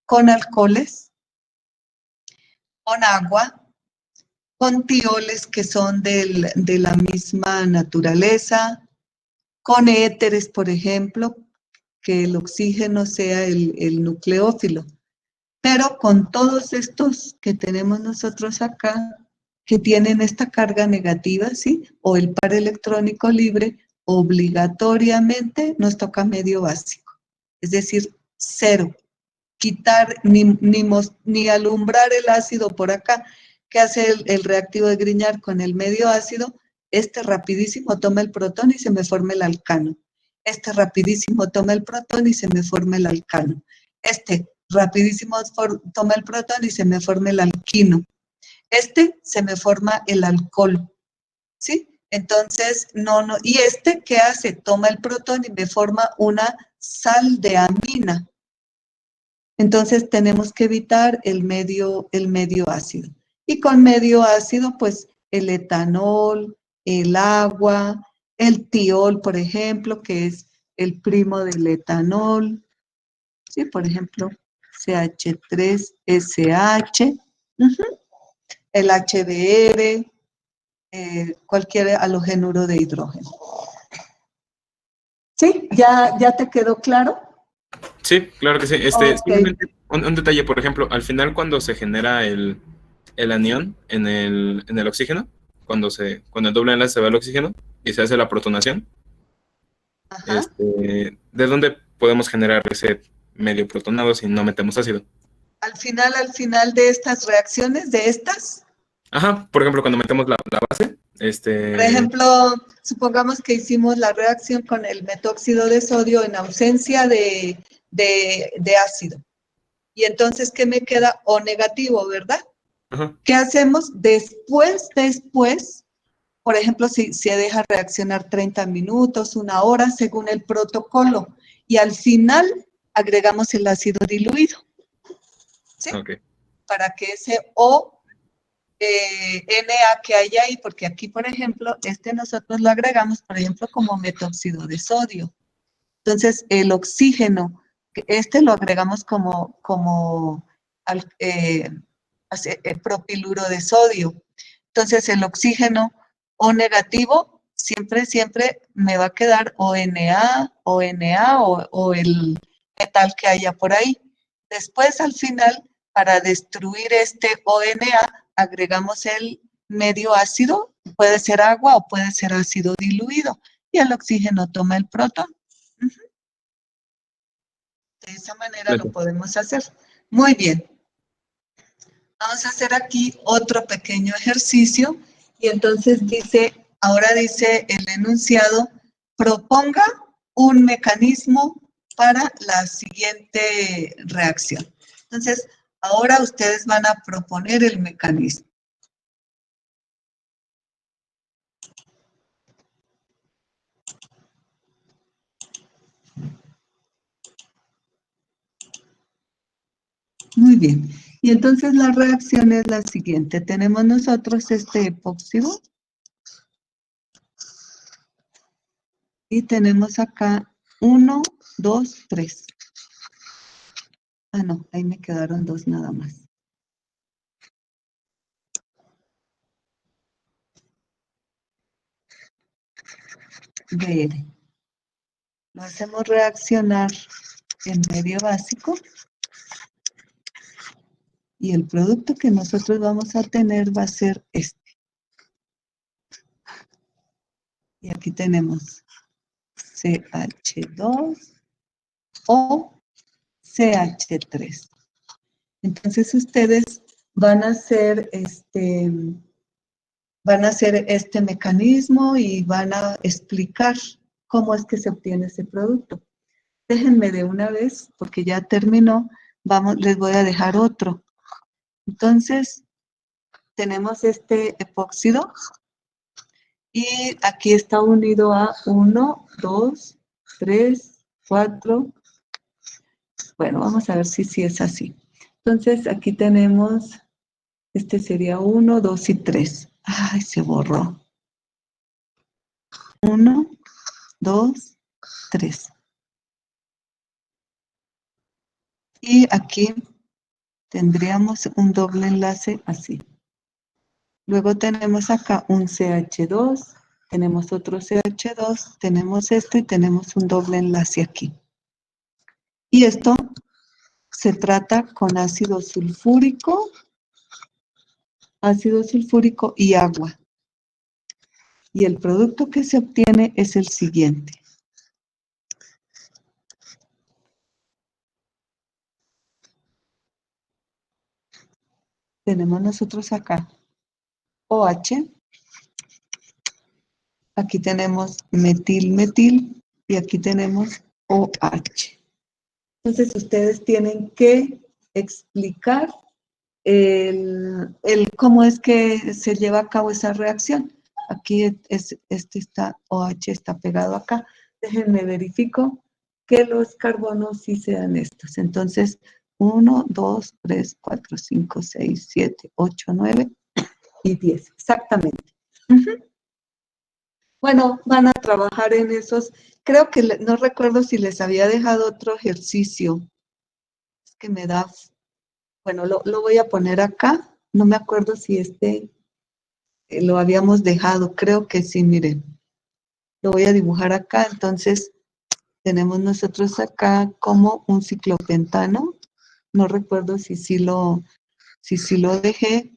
con alcoholes, con agua, con tioles que son de la misma naturaleza, con éteres, por ejemplo, que el oxígeno sea el nucleófilo. Pero con todos estos que tenemos nosotros acá, que tienen esta carga negativa, ¿sí? O el par electrónico libre, obligatoriamente nos toca medio básico. Es decir, cero. Quitar ni alumbrar el ácido por acá. ¿Qué hace el reactivo de Grignard con el medio ácido? Este rapidísimo toma el protón y se me forma el alcano. Este rapidísimo toma el protón y se me forma el alcano. Este rapidísimo toma el protón y se me forma el alquino. Este se me forma el alcohol, ¿sí? Entonces, ¿y este qué hace? Toma el protón y me forma una sal de amina. Entonces, tenemos que evitar el medio ácido. Y con medio ácido, pues, el etanol, el agua, el tiol, por ejemplo, que es el primo del etanol, ¿sí? Por ejemplo, CH3SH, el HBr, cualquier halogenuro de hidrógeno. ¿Sí? ¿Ya te quedó claro? Sí, claro que sí. Ok. Simplemente un detalle, por ejemplo, al final cuando se genera el anión en el oxígeno, cuando el doble enlace se va al oxígeno y se hace la protonación, Ajá. ¿de dónde podemos generar ese medio protonado si no metemos ácido? Al final de estas reacciones, de estas, Ajá, por ejemplo, cuando metemos la base, por ejemplo, supongamos que hicimos la reacción con el metóxido de sodio en ausencia de ácido. Y entonces, ¿qué me queda? O negativo, ¿verdad? ajá. ¿Qué hacemos? Después, por ejemplo, si se deja reaccionar 30 minutos, una hora, según el protocolo. Y al final agregamos el ácido diluido, ¿sí? Ok. Para que ese Na que hay ahí, porque aquí, por ejemplo, nosotros lo agregamos, por ejemplo, como metóxido de sodio. Entonces, el oxígeno, lo agregamos como propiluro de sodio. Entonces, el oxígeno O negativo siempre me va a quedar ONA o el metal que haya por ahí. Después, al final, para destruir este ONA, agregamos el medio ácido, puede ser agua o puede ser ácido diluido, y el oxígeno toma el protón. De esa manera lo podemos hacer. Muy bien. Vamos a hacer aquí otro pequeño ejercicio y entonces ahora dice el enunciado, proponga un mecanismo para la siguiente reacción. Entonces, ahora ustedes van a proponer el mecanismo. Muy bien. Y entonces la reacción es la siguiente. Tenemos nosotros este epóxido. Y tenemos acá 1, 2, 3. Ah, no, ahí me quedaron 2 nada más. Br. Lo hacemos reaccionar en medio básico. Y el producto que nosotros vamos a tener va a ser este. Y aquí tenemos CH2 o CH3. Entonces ustedes van a hacer este mecanismo y van a explicar cómo es que se obtiene ese producto. déjenme de una vez, porque ya terminó. Vamos, les voy a dejar otro. Entonces, tenemos este epóxido y aquí está unido a 1, 2, 3, 4. Bueno, vamos a ver si es así. Entonces, aquí tenemos, este sería 1, 2 y 3. Ay, se borró. 1, 2, 3. Y aquí tendríamos un doble enlace así. Luego tenemos acá un CH2, tenemos otro CH2, tenemos esto y tenemos un doble enlace aquí. Y esto se trata con ácido sulfúrico y agua. Y el producto que se obtiene es el siguiente. Tenemos nosotros acá OH, aquí tenemos metil y aquí tenemos OH. Entonces ustedes tienen que explicar cómo es que se lleva a cabo esa reacción. Aquí OH está pegado acá. Déjenme verifico que los carbonos sí sean estos. Entonces, 1, 2, 3, 4, 5, 6, 7, 8, 9 y 10. Exactamente. Bueno, van a trabajar en esos. Creo que no recuerdo si les había dejado otro ejercicio. Es que me da. Bueno, lo voy a poner acá. No me acuerdo si lo habíamos dejado. Creo que sí, miren. Lo voy a dibujar acá. Entonces, tenemos nosotros acá como un ciclopentano. No recuerdo si sí lo dejé.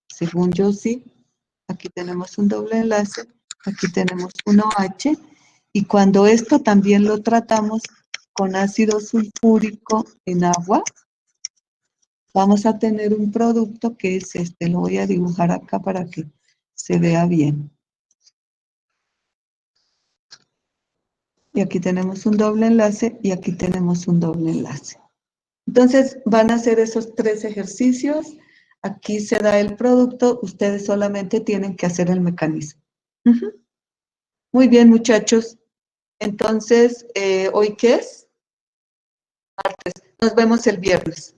Según yo sí. Aquí tenemos un doble enlace. Aquí tenemos un OH. Y cuando esto también lo tratamos con ácido sulfúrico en agua, vamos a tener un producto que es este. Lo voy a dibujar acá para que se vea bien. Y aquí tenemos un doble enlace y aquí tenemos un doble enlace. Entonces van a hacer esos 3 ejercicios. Aquí se da el producto. Ustedes solamente tienen que hacer el mecanismo. Muy bien, muchachos. Entonces, ¿hoy qué es? Martes. Nos vemos el viernes.